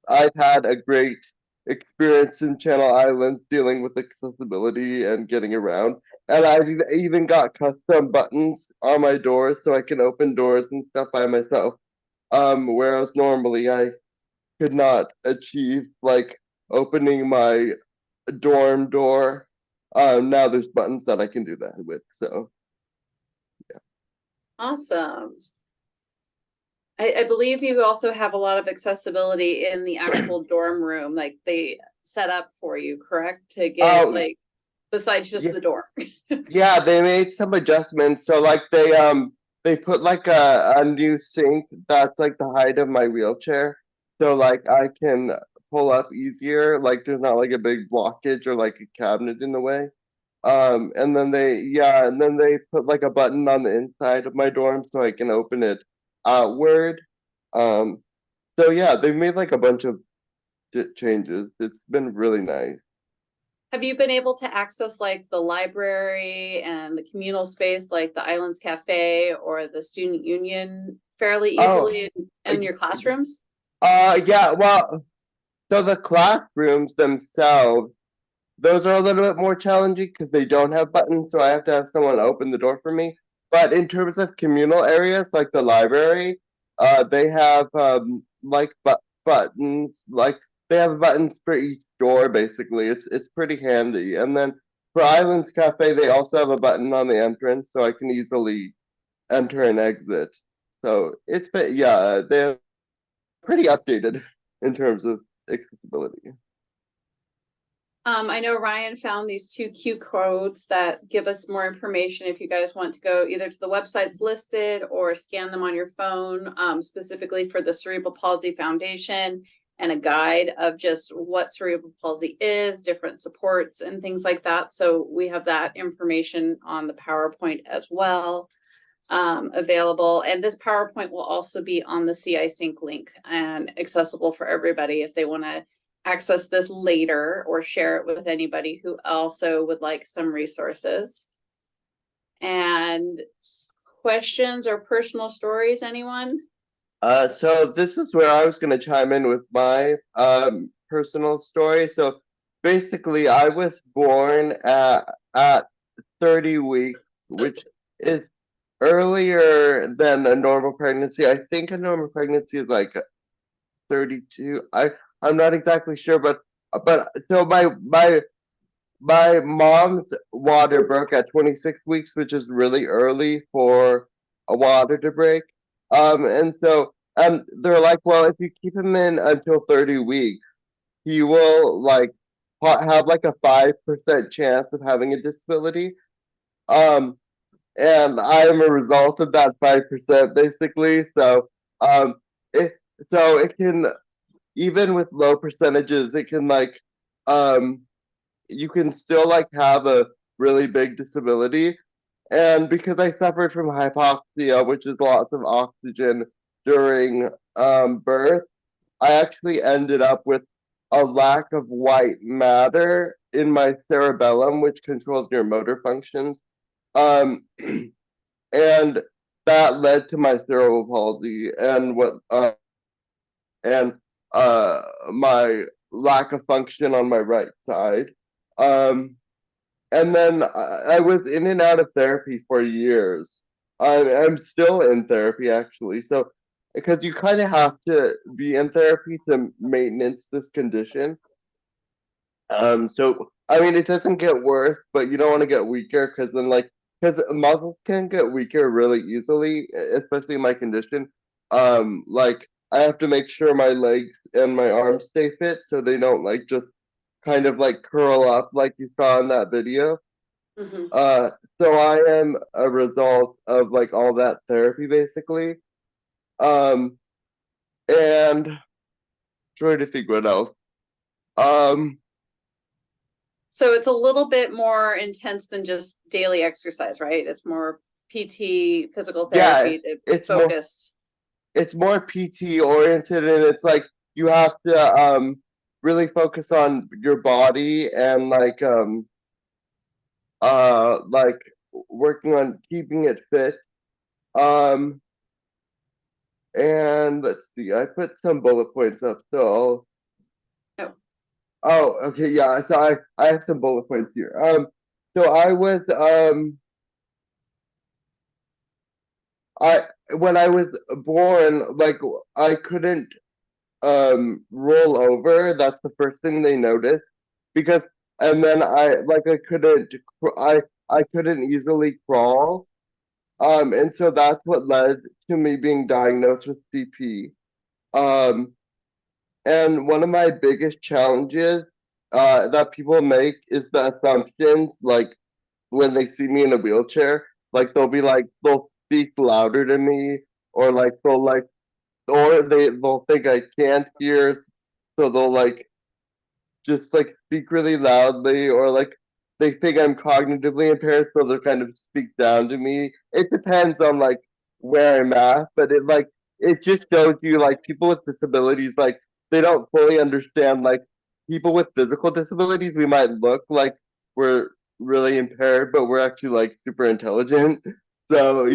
I've had a great experience in Channel Islands dealing with accessibility and getting around. And I've even got custom buttons on my doors so I can open doors and stuff by myself. Whereas normally I could not achieve like opening my dorm door. Now there's buttons that I can do that with. So yeah. Awesome. I believe you also have a lot of accessibility in the actual dorm room, like they set up for you, correct? To get like besides just the door. Yeah, they made some adjustments. So like they put like a new sink that's like the height of my wheelchair. So like I can pull up easier, like there's not like a big blockage or like a cabinet in the way. And then they put like a button on the inside of my dorm so I can open it outward. So yeah, they've made like a bunch of changes. It's been really nice. Have you been able to access like the library and the communal space like the Islands Cafe or the Student Union fairly easily in your classrooms? Yeah, well, so the classrooms themselves, those are a little bit more challenging because they don't have buttons, so I have to have someone open the door for me. But in terms of communal areas like the library, they have like buttons, like they have buttons for each door basically. It's pretty handy. And then for Islands Cafe, they also have a button on the entrance so I can easily enter and exit. So it's been, yeah, they're pretty updated in terms of accessibility. I know Ryan found these 2 Q codes that give us more information if you guys want to go either to the websites listed or scan them on your phone, specifically for the Cerebral Palsy Foundation, and a guide of just what cerebral palsy is, different supports and things like that. So we have that information on the PowerPoint as well, available. And this PowerPoint will also be on the CI Sync link and accessible for everybody if they want to access this later or share it with anybody who also would like some resources. And questions or personal stories, anyone? So this is where I was going to chime in with my personal story. So basically, I was born at 30 weeks, which is earlier than a normal pregnancy. I think a normal pregnancy is like 32. I'm not exactly sure, but so my mom's water broke at 26 weeks, which is really early for a water to break. And so they're like, well, if you keep him in until 30 weeks, he will like have like a 5% chance of having a disability. Um, and I'm a result of that 5% basically. So it it can, even with low percentages, it can like you can still like have a really big disability. And because I suffered from hypoxia, which is lots of oxygen during birth, I actually ended up with a lack of white matter in my cerebellum, which controls your motor functions. Um, and that led to my cerebral palsy and my lack of function on my right side. And then I was in and out of therapy for years. I'm still in therapy actually. So because you kind of have to be in therapy to maintenance this condition. So I mean, it doesn't get worse, but you don't want to get weaker because then because muscles can get weaker really easily, especially in my condition. Like I have to make sure my legs and my arms stay fit so they don't like just kind of like curl up like you saw in that video. So I am a result of like all that therapy basically. And trying to think what else. So it's a little bit more intense than just daily exercise, right? It's more PT, physical therapy to it's focus. It's more PT oriented, and it's like you have to really focus on your body and like working on keeping it fit. And let's see, I put some bullet points up, so oh, okay, yeah, so I have some bullet points here. So I was when I was born, like I couldn't roll over. That's the first thing they noticed, because and then I couldn't easily crawl. And so that's what led to me being diagnosed with CP. And one of my biggest challenges that people make is the assumptions, like when they see me in a wheelchair, like they'll speak louder to me, or like they'll think I can't hear, so they'll like just like speak really loudly, or like they think I'm cognitively impaired, so they'll kind of speak down to me. It depends on like where I'm at, but it just shows you like people with disabilities, like they don't fully understand like people with physical disabilities. We might look like we're really impaired, but we're actually like super intelligent. So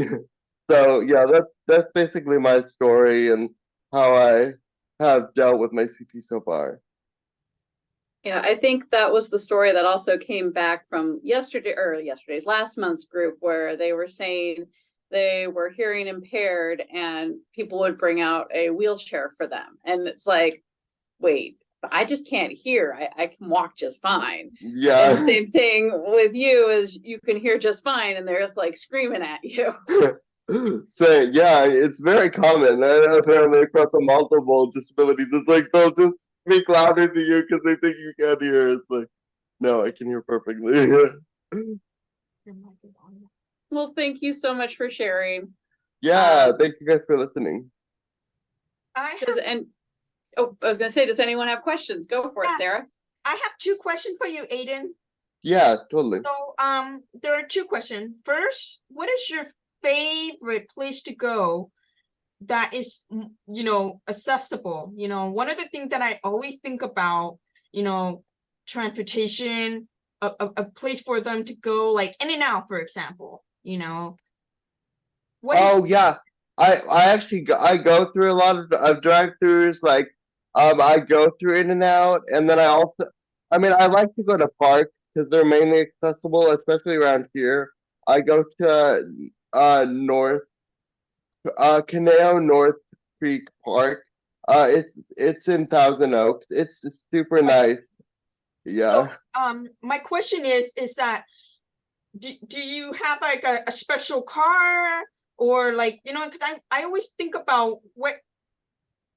so yeah, that's basically my story and how I have dealt with my CP so far. Yeah, I think that was the story that also came back from yesterday's last month's group, where they were saying they were hearing impaired and people would bring out a wheelchair for them. And it's like, wait, I just can't hear. I can walk just fine. Yeah. And the same thing with you is you can hear just fine and they're like screaming at you. So yeah, it's very common. Apparently across multiple disabilities, it's like they'll just speak louder to you because they think you can't hear. It's like, no, I can hear perfectly. Well, thank you so much for sharing. Yeah, thank you guys for listening. I was gonna say, does anyone have questions? Go for it, Sarah. I have two questions for you, Aiden. Yeah, totally. So there are two questions. First, what is your favorite place to go that is, accessible? One of the things that I always think about, transportation, a place for them to go, like In-N-Out, for example. Oh yeah, I actually I go through a lot of drive-throughs. Like I go through In-N-Out, and then I like to go to parks because they're mainly accessible, especially around here. I go to Caneo North Creek Park. It's in Thousand Oaks. It's super nice. Yeah. So, my question is that do you have like a special car, or like, because I always think about what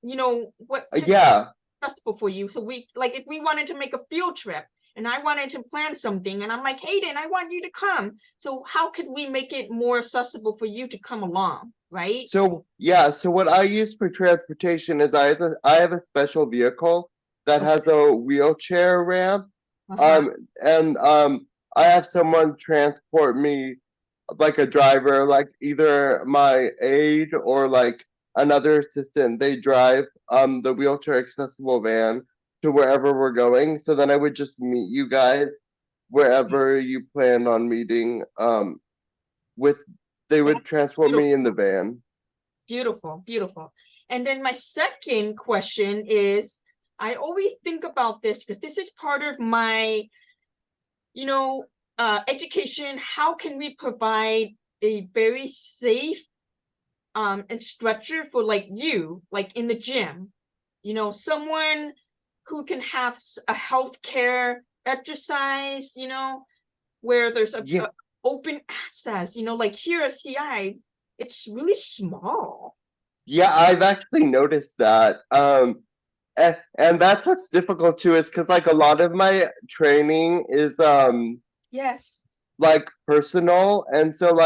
Yeah. accessible for you. So we, like, if we wanted to make a field trip and I wanted to plan something, and I'm like, Hayden, I want you to come. So how could we make it more accessible for you to come along, right? So yeah, so what I use for transportation is I have a special vehicle that has a wheelchair ramp. And I have someone transport me, like a driver, like either my aide or like another assistant. They drive the wheelchair accessible van to wherever we're going. So then I would just meet you guys wherever you plan on meeting. With They would transport me in the van. Beautiful, beautiful. And then my second question is, I always think about this because this is part of my, education. How can we provide a very safe and structure for like you, like in the gym, someone who can have a healthcare exercise, where there's a open access, like here at CI, it's really small. Yeah, I've actually noticed that. And that's what's difficult too, is because like a lot of my training is yes, like personal, and so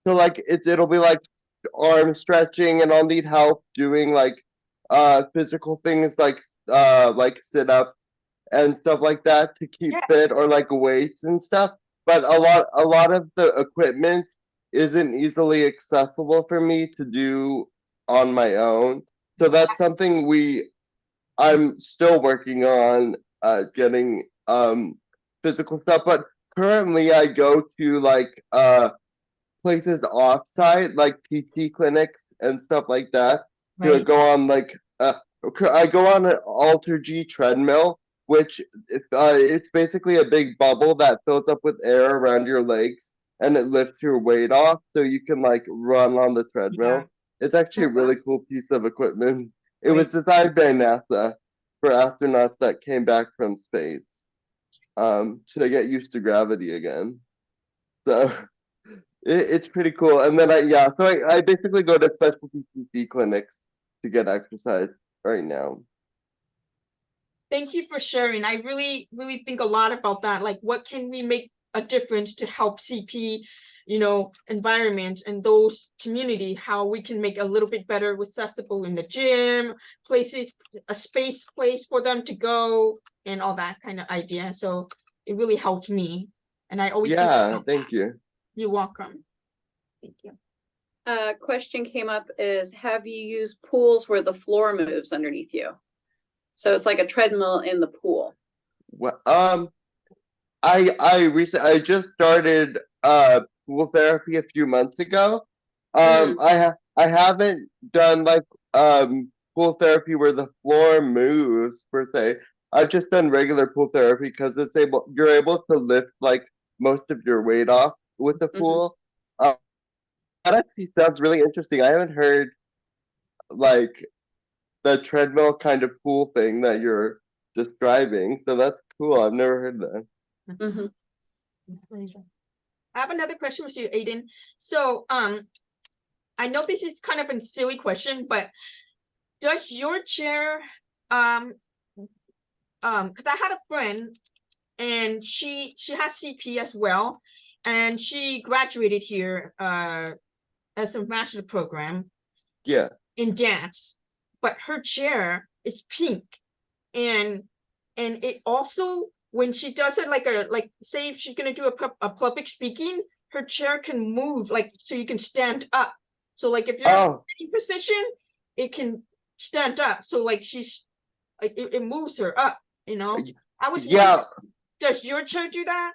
it'll be like arm stretching, and I'll need help doing like physical things like sit up and stuff like that to keep fit, or like weights and stuff. But a lot of the equipment isn't easily accessible for me to do on my own. So that's something I'm still working on getting physical stuff. But currently I go to like places offsite, like PT clinics and stuff like that. To go on like I go on an Alter G treadmill, which it's basically a big bubble that fills up with air around your legs, and it lifts your weight off so you can like run on the treadmill. It's actually a really cool piece of equipment. It was designed by NASA for astronauts that came back from space to get used to gravity again. So it's pretty cool. And then I basically go to specialty PT clinics to get exercise right now. Thank you for sharing. I really, really think a lot about that. Like, what can we make a difference to help CP, environment and those community, how we can make a little bit better accessible in the gym, places, a place for them to go, and all that kind of idea. So it really helped me. And I always thank you. You're welcome. Thank you. Question came up is, have you used pools where the floor moves underneath you? So it's like a treadmill in the pool. Well, I just started pool therapy a few months ago. I haven't done like pool therapy where the floor moves per se. I've just done regular pool therapy because you're able to lift like most of your weight off with the pool. That actually sounds really interesting. I haven't heard like the treadmill kind of pool thing that you're describing, so that's cool. I've never heard that. I have another question for you, Aiden. So I know this is kind of a silly question, but does your chair because I had a friend and she has CP as well, and she graduated here as a master's program in dance, but her chair is pink, and it also, when she does it like say if she's gonna do a public speaking, her chair can move like so you can stand up. So like if you're in a position, it can stand up. So like she's like it moves her up, I was wondering, does your chair do that?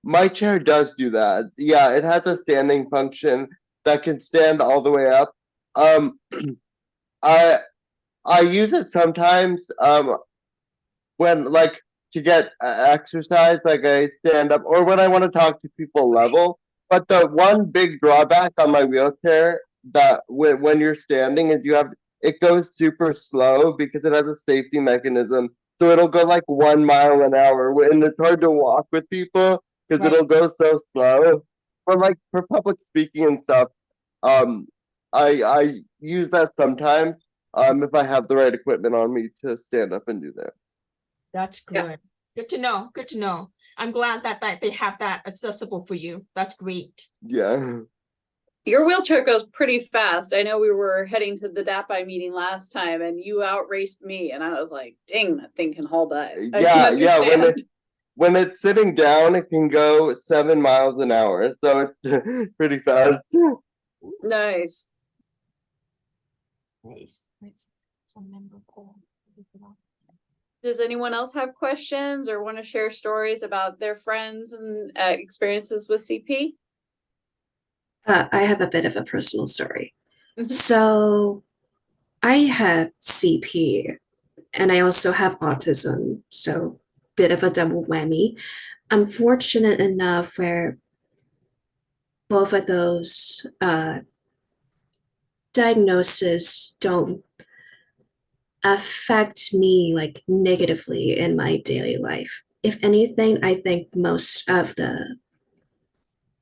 My chair does do that. Yeah, it has a standing function that can stand all the way up. I use it sometimes when like to get exercise, like I stand up, or when I want to talk to people level. But the one big drawback on my wheelchair that when you're standing is it goes super slow because it has a safety mechanism. So it'll go like 1 mile an hour, and it's hard to walk with people because it'll go so slow. But like for public speaking and stuff, I use that sometimes if I have the right equipment on me to stand up and do that. That's good. Good to know. Good to know. I'm glad that they have that accessible for you. That's great. Yeah. Your wheelchair goes pretty fast. I know we were heading to the DAPI meeting last time and you outraced me and I was like, dang, that thing can haul butt. I can Yeah, understand. when it's sitting down, it can go 7 miles an hour, so it's pretty fast. Nice. Nice. Some member call. Does anyone else have questions or want to share stories about their friends and experiences with CP? I have a bit of a personal story. Mhm. So I have CP and I also have autism, so bit of a double whammy. I'm fortunate enough where both of those diagnoses don't affect me like negatively in my daily life. If anything, I think most of the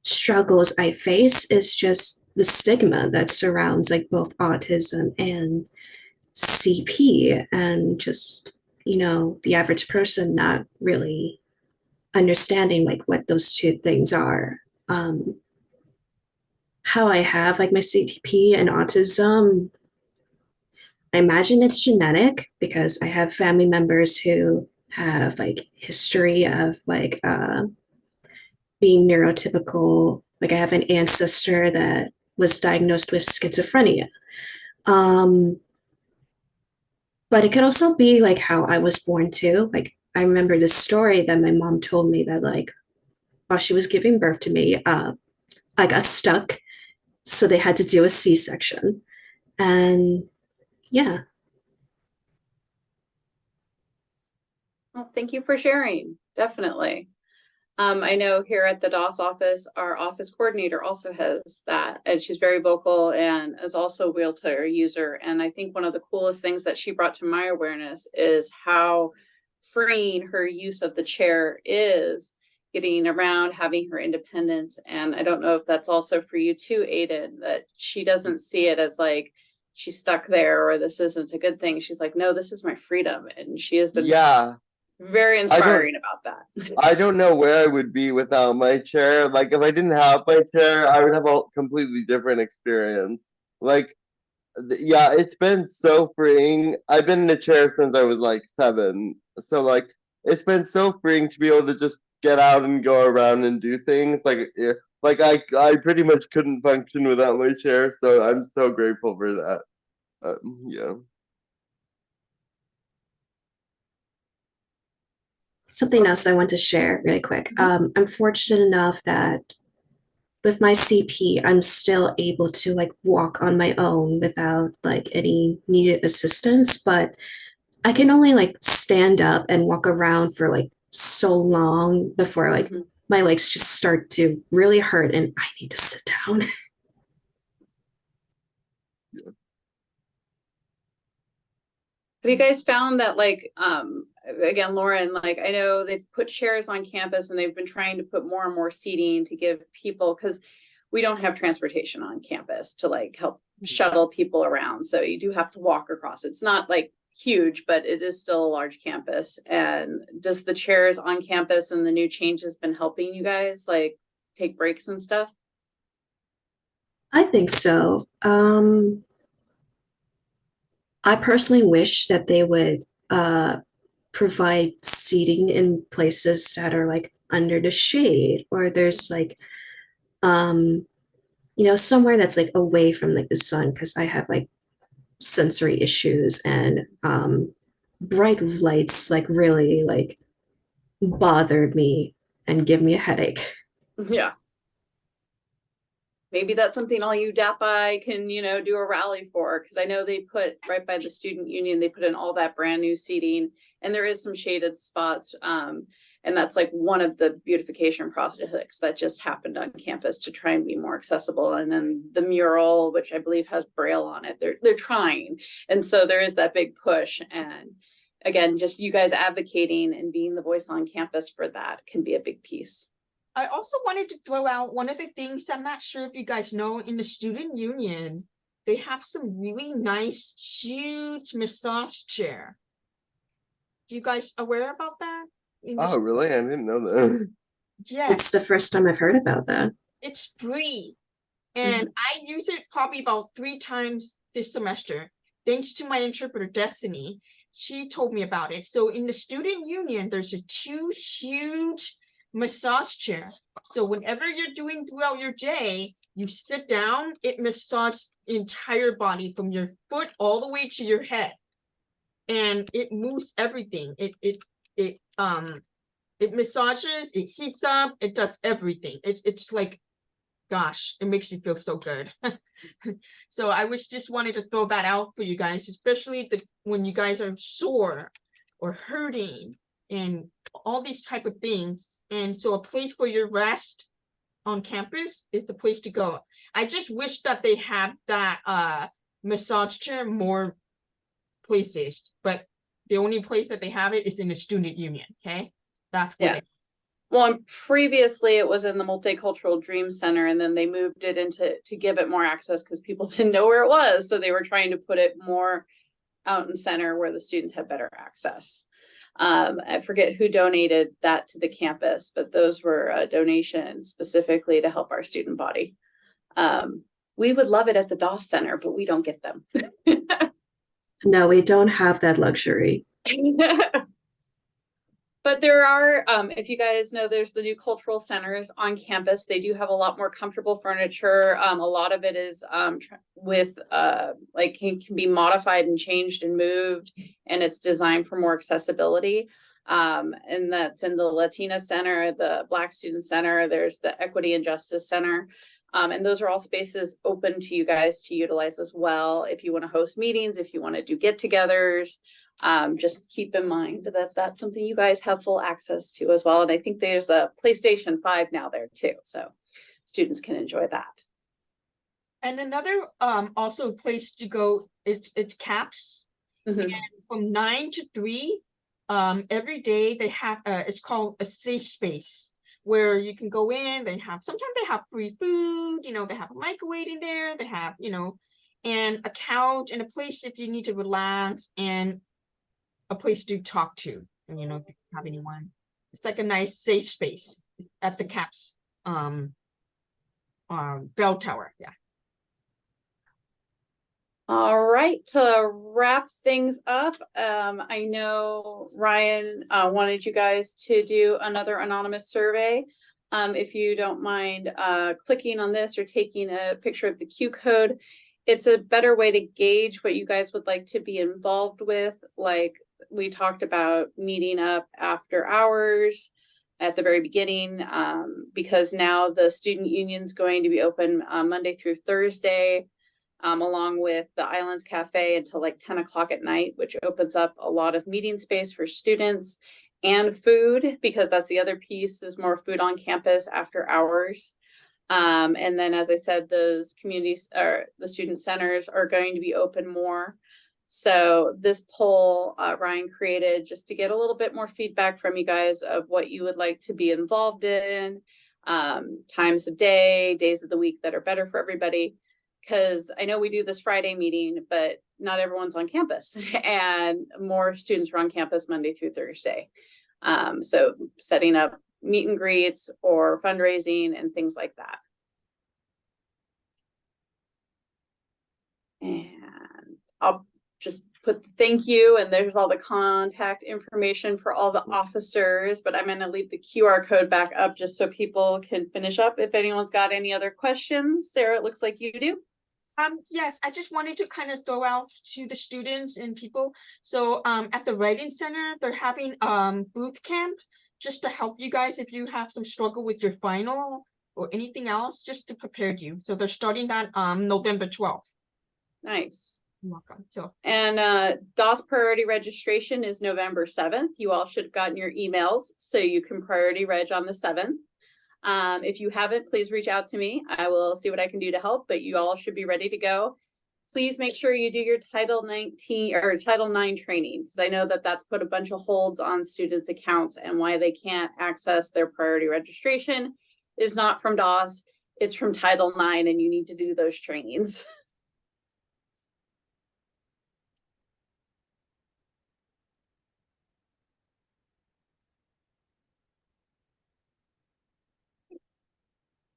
struggles I face is just the stigma that surrounds like both autism and CP, and just, the average person not really understanding like what those two things are. How I have like my CTP and autism, I imagine it's genetic because I have family members who have like history of like being neurotypical. Like I have an ancestor that was diagnosed with schizophrenia. Um, but it could also be like how I was born too. Like I remember this story that my mom told me that like while she was giving birth to me, I got stuck, so they had to do a C-section. And yeah. Well, thank you for sharing. Definitely. I know here at the DOS office, our office coordinator also has that, and she's very vocal and is also a wheelchair user. And I think one of the coolest things that she brought to my awareness is how freeing her use of the chair is, getting around, having her independence. And I don't know if that's also for you too, Aiden, that she doesn't see it as like she's stuck there or this isn't a good thing. She's like, no, this is my freedom. And she has been very inspiring about that. I don't know where I would be without my chair. Like if I didn't have my chair, I would have a completely different experience. Like yeah, it's been so freeing. I've been in a chair since I was like 7. So like it's been so freeing to be able to just get out and go around and do things. Like I pretty much couldn't function without my chair, so I'm so grateful for that. Yeah. Something else I want to share really quick. I'm fortunate enough that with my CP, I'm still able to like walk on my own without like any needed assistance, but I can only like stand up and walk around for like so long before like my legs just start to really hurt and I need to sit down. Have you guys found that like, again, Lauren, like I know they've put chairs on campus and they've been trying to put more and more seating to give people, because we don't have transportation on campus to like help shuttle people around. So you do have to walk across. It's not like huge, but it is still a large campus. And does the chairs on campus and the new changes been helping you guys like take breaks and stuff? I think so. I personally wish that they would provide seating in places that are like under the shade, or there's like somewhere that's like away from like the sun, because I have like sensory issues, and bright lights like really like bothered me and give me a headache. Yeah. Maybe that's something all you DAPI can, do a rally for, because I know they put right by the student union, they put in all that brand new seating, and there is some shaded spots. And that's like one of the beautification projects that just happened on campus to try and be more accessible. And then the mural, which I believe has Braille on it, they're trying. And so there is that big push. And again, just you guys advocating and being the voice on campus for that can be a big piece. I also wanted to throw out one of the things, I'm not sure if you guys know, in the student union, they have some really nice, huge massage chair. Do you guys aware about that? Oh, really? I didn't know that. Yeah, It's the first time I've heard about that. it's free. And I use it probably about 3 times this semester. Thanks to my interpreter, Destiny. She told me about it. So in the student union, there's a 2 huge massage chair. So whenever you're doing throughout your day, you sit down, it massages the entire body from your foot all the way to your head. And it moves everything. It massages, it heats up, it does everything. It's like, gosh, it makes you feel so good. So I was just wanted to throw that out for you guys, especially when you guys are sore or hurting and all these type of things. And so a place for your rest on campus is the place to go. I just wish that they had that massage chair more places, but the only place that they have it is in the student union. Okay, that's what Well, and previously it was in the Multicultural Dream Center, and then they moved it into to give it more access because people didn't know where it was. So they were trying to put it more out in center where the students have better access. I forget who donated that to the campus, but those were donations specifically to help our student body. We would love it at the DOS Center, but we don't get them. No, we don't have that luxury. But there are, if you guys know, there's the new cultural centers on campus. They do have a lot more comfortable furniture. A lot of it is with like can be modified and changed and moved, and it's designed for more accessibility. And that's in the Latina Center, the Black Student Center. There's the Equity and Justice Center. And those are all spaces open to you guys to utilize as well. If you want to host meetings, if you want to do get-togethers, just keep in mind that that's something you guys have full access to as well. And I think there's a PlayStation 5 now there too, so students can enjoy that. And another also place to go, it's CAPS. And from 9 to 3 every day they have it's called a safe space where you can go in. Sometimes they have free food, you know, they have a microwave in there, they have, you know, and a couch and a place if you need to relax, and a place to talk to, and you know, if you have anyone. It's like a nice safe space at the CAPS bell tower. Yeah. All right, to wrap things up, I know Ryan wanted you guys to do another anonymous survey. If you don't mind clicking on this or taking a picture of the Q code, it's a better way to gauge what you guys would like to be involved with. Like we talked about meeting up after hours at the very beginning, because now the student union's going to be open Monday through Thursday. Along with the Islands Cafe until like 10 o'clock at night, which opens up a lot of meeting space for students and food, because that's the other piece, is more food on campus after hours. And then, as I said, those communities or the student centers are going to be open more. So this poll Ryan created just to get a little bit more feedback from you guys of what you would like to be involved in, times of day, days of the week that are better for everybody. Because I know we do this Friday meeting, but not everyone's on campus, and more students are on campus Monday through Thursday. So setting up meet and greets or fundraising and things like that. And I'll just put thank you, and there's all the contact information for all the officers, but I'm going to leave the QR code back up just so people can finish up. If anyone's got any other questions, Sarah, it looks like you do. Yes, I just wanted to kind of throw out to the students and people. So at the Writing Center, they're having boot camp just to help you guys if you have some struggle with your final or anything else, just to prepare you. So they're starting that November 12th. Nice. You're welcome. So and DOS priority registration is November 7th. You all should have gotten your emails, so you can priority reg on the 7th. If you haven't, please reach out to me. I will see what I can do to help, but you all should be ready to go. Please make sure you do your Title 19 or Title 9 training, because I know that that's put a bunch of holds on students' accounts, and why they can't access their priority registration is not from DOS, it's from Title 9, and you need to do those trainings.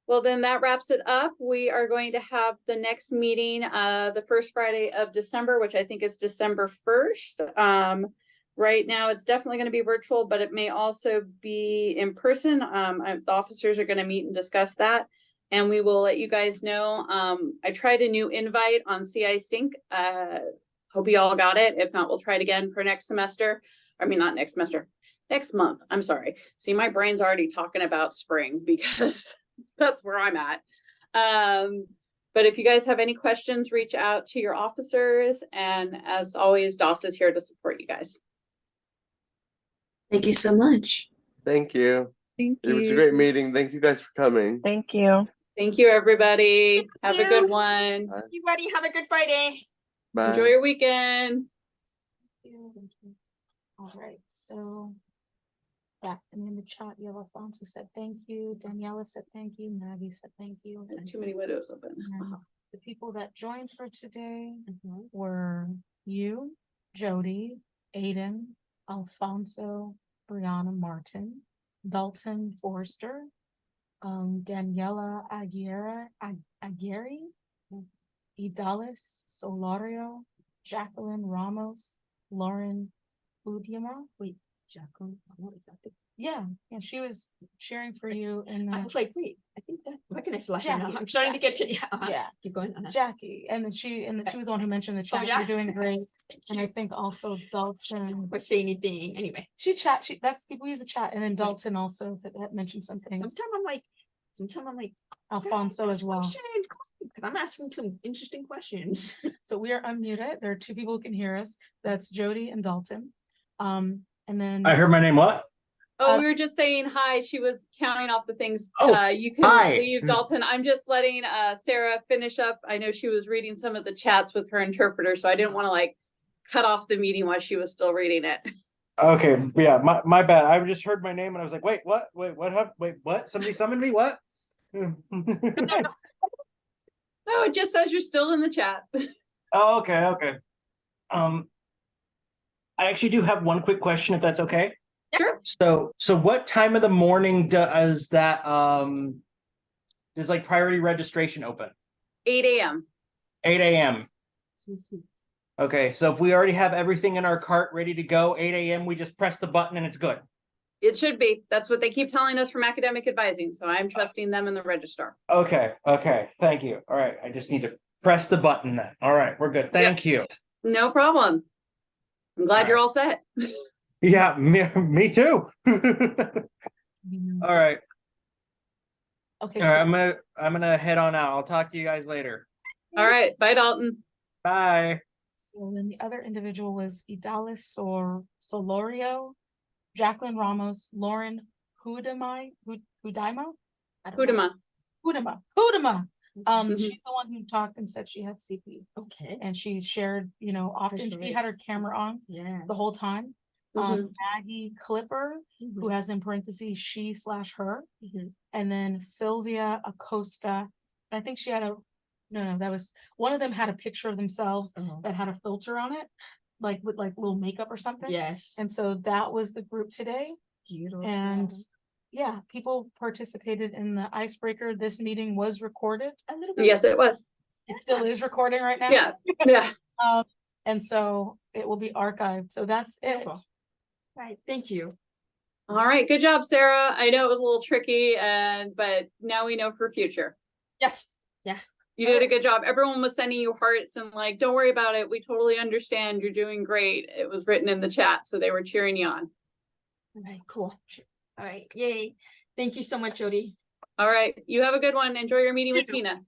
Well, then that wraps it up. We are going to have the next meeting, the first Friday of December, which I think is December 1st. Right now, it's definitely going to be virtual, but it may also be in person. The officers are going to meet and discuss that, and we will let you guys know. I tried a new invite on CI Sync. Hope you all got it. If not, we'll try it again for next semester. I mean, not next semester, next month. I'm sorry. See, my brain's already talking about spring because that's where I'm at. But if you guys have any questions, reach out to your officers. And as always, DOS is here to support you guys. Thank you so much. Thank you. Thank It was a you. great meeting. Thank you guys for coming. Thank you. Thank you, everybody. Have a you. good one. Everybody have a good Friday. Bye. Enjoy your weekend. All right, so yeah, and in the chat, you have Alfonso said thank you, Daniela said thank you, Maggie said thank you. I had too many windows open. And the people that joined for today were you, Jody, Aiden, Alfonso, Brianna Martin, Dalton Forrester, Daniela Aguirre, Idalis Solario, Jacqueline Ramos, Lauren Udiama. Wait, Jacqueline, what is that? Yeah, she was cheering for you. And I was like, wait, I think that recognize the last name. Jackie. I'm starting to get to Yeah. Keep going. Jackie, and then she was the one who mentioned the chat. yeah? You're doing great. And I think also Dalton. Or say anything. Anyway, That's people use the chat, and then Dalton also that mentioned some things. sometimes I'm like, Alfonso as well. because I'm asking some interesting questions. So we are unmuted. There are two people who can hear us. That's Jody and Dalton. And then I heard my name. What? Oh, we were just saying hi. She was counting off the things. Oh, You can hi. leave, Dalton. I'm just letting Sarah finish up. I know she was reading some of the chats with her interpreter, so I didn't want to like cut off the meeting while she was still reading it. Okay, yeah, my bad. I just heard my name and I was like, wait, what? Wait, what happened? Wait, what? Somebody summoned me? What? No, it just says you're still in the chat. Oh, okay. I actually do have one quick question, if that's okay. Sure. So what time of the morning does that does like priority registration open? 8 a.m. 8 a.m. Okay, so if we already have everything in our cart ready to go, 8 a.m. we just press the button and it's good. It should be. That's what they keep telling us from academic advising. So I'm trusting them in the registrar. Okay, thank you. All right, I just need to press the button then. All right, we're good. Thank you. No problem. I'm glad you're all set. Yeah, me too. All right. Okay. All right, I'm gonna head on out. I'll talk to you guys later. All right. Bye, Dalton. Bye. So then the other individual was Idalis Solorio, Jacqueline Ramos, Lauren Hudaima. She's the one who talked and said she had CP. Okay. And she shared, often she had her camera on the whole time. Maggie Clipper, who has in parentheses she/her, and then Sylvia Acosta. I think she had that was one of them had a picture of themselves that had a filter on it, like with like little makeup or something. Yes. And so that was the group today. Beautiful. And yeah, people participated in the icebreaker. This meeting was recorded a little bit. Yes, it was. It still is recording right now. Yeah. Yeah. And so it will be archived. So that's it. Right. Thank you. All right. Good job, Sarah. I know it was a little tricky, but now we know for future. Yes. Yeah. You did a good job. Everyone was sending you hearts and like, don't worry about it. We totally understand. You're doing great. It was written in the chat, so they were cheering you on. All right, cool. All right. Yay. Thank you so much, Jody. All right. You have a good one. Enjoy your meeting with Tina.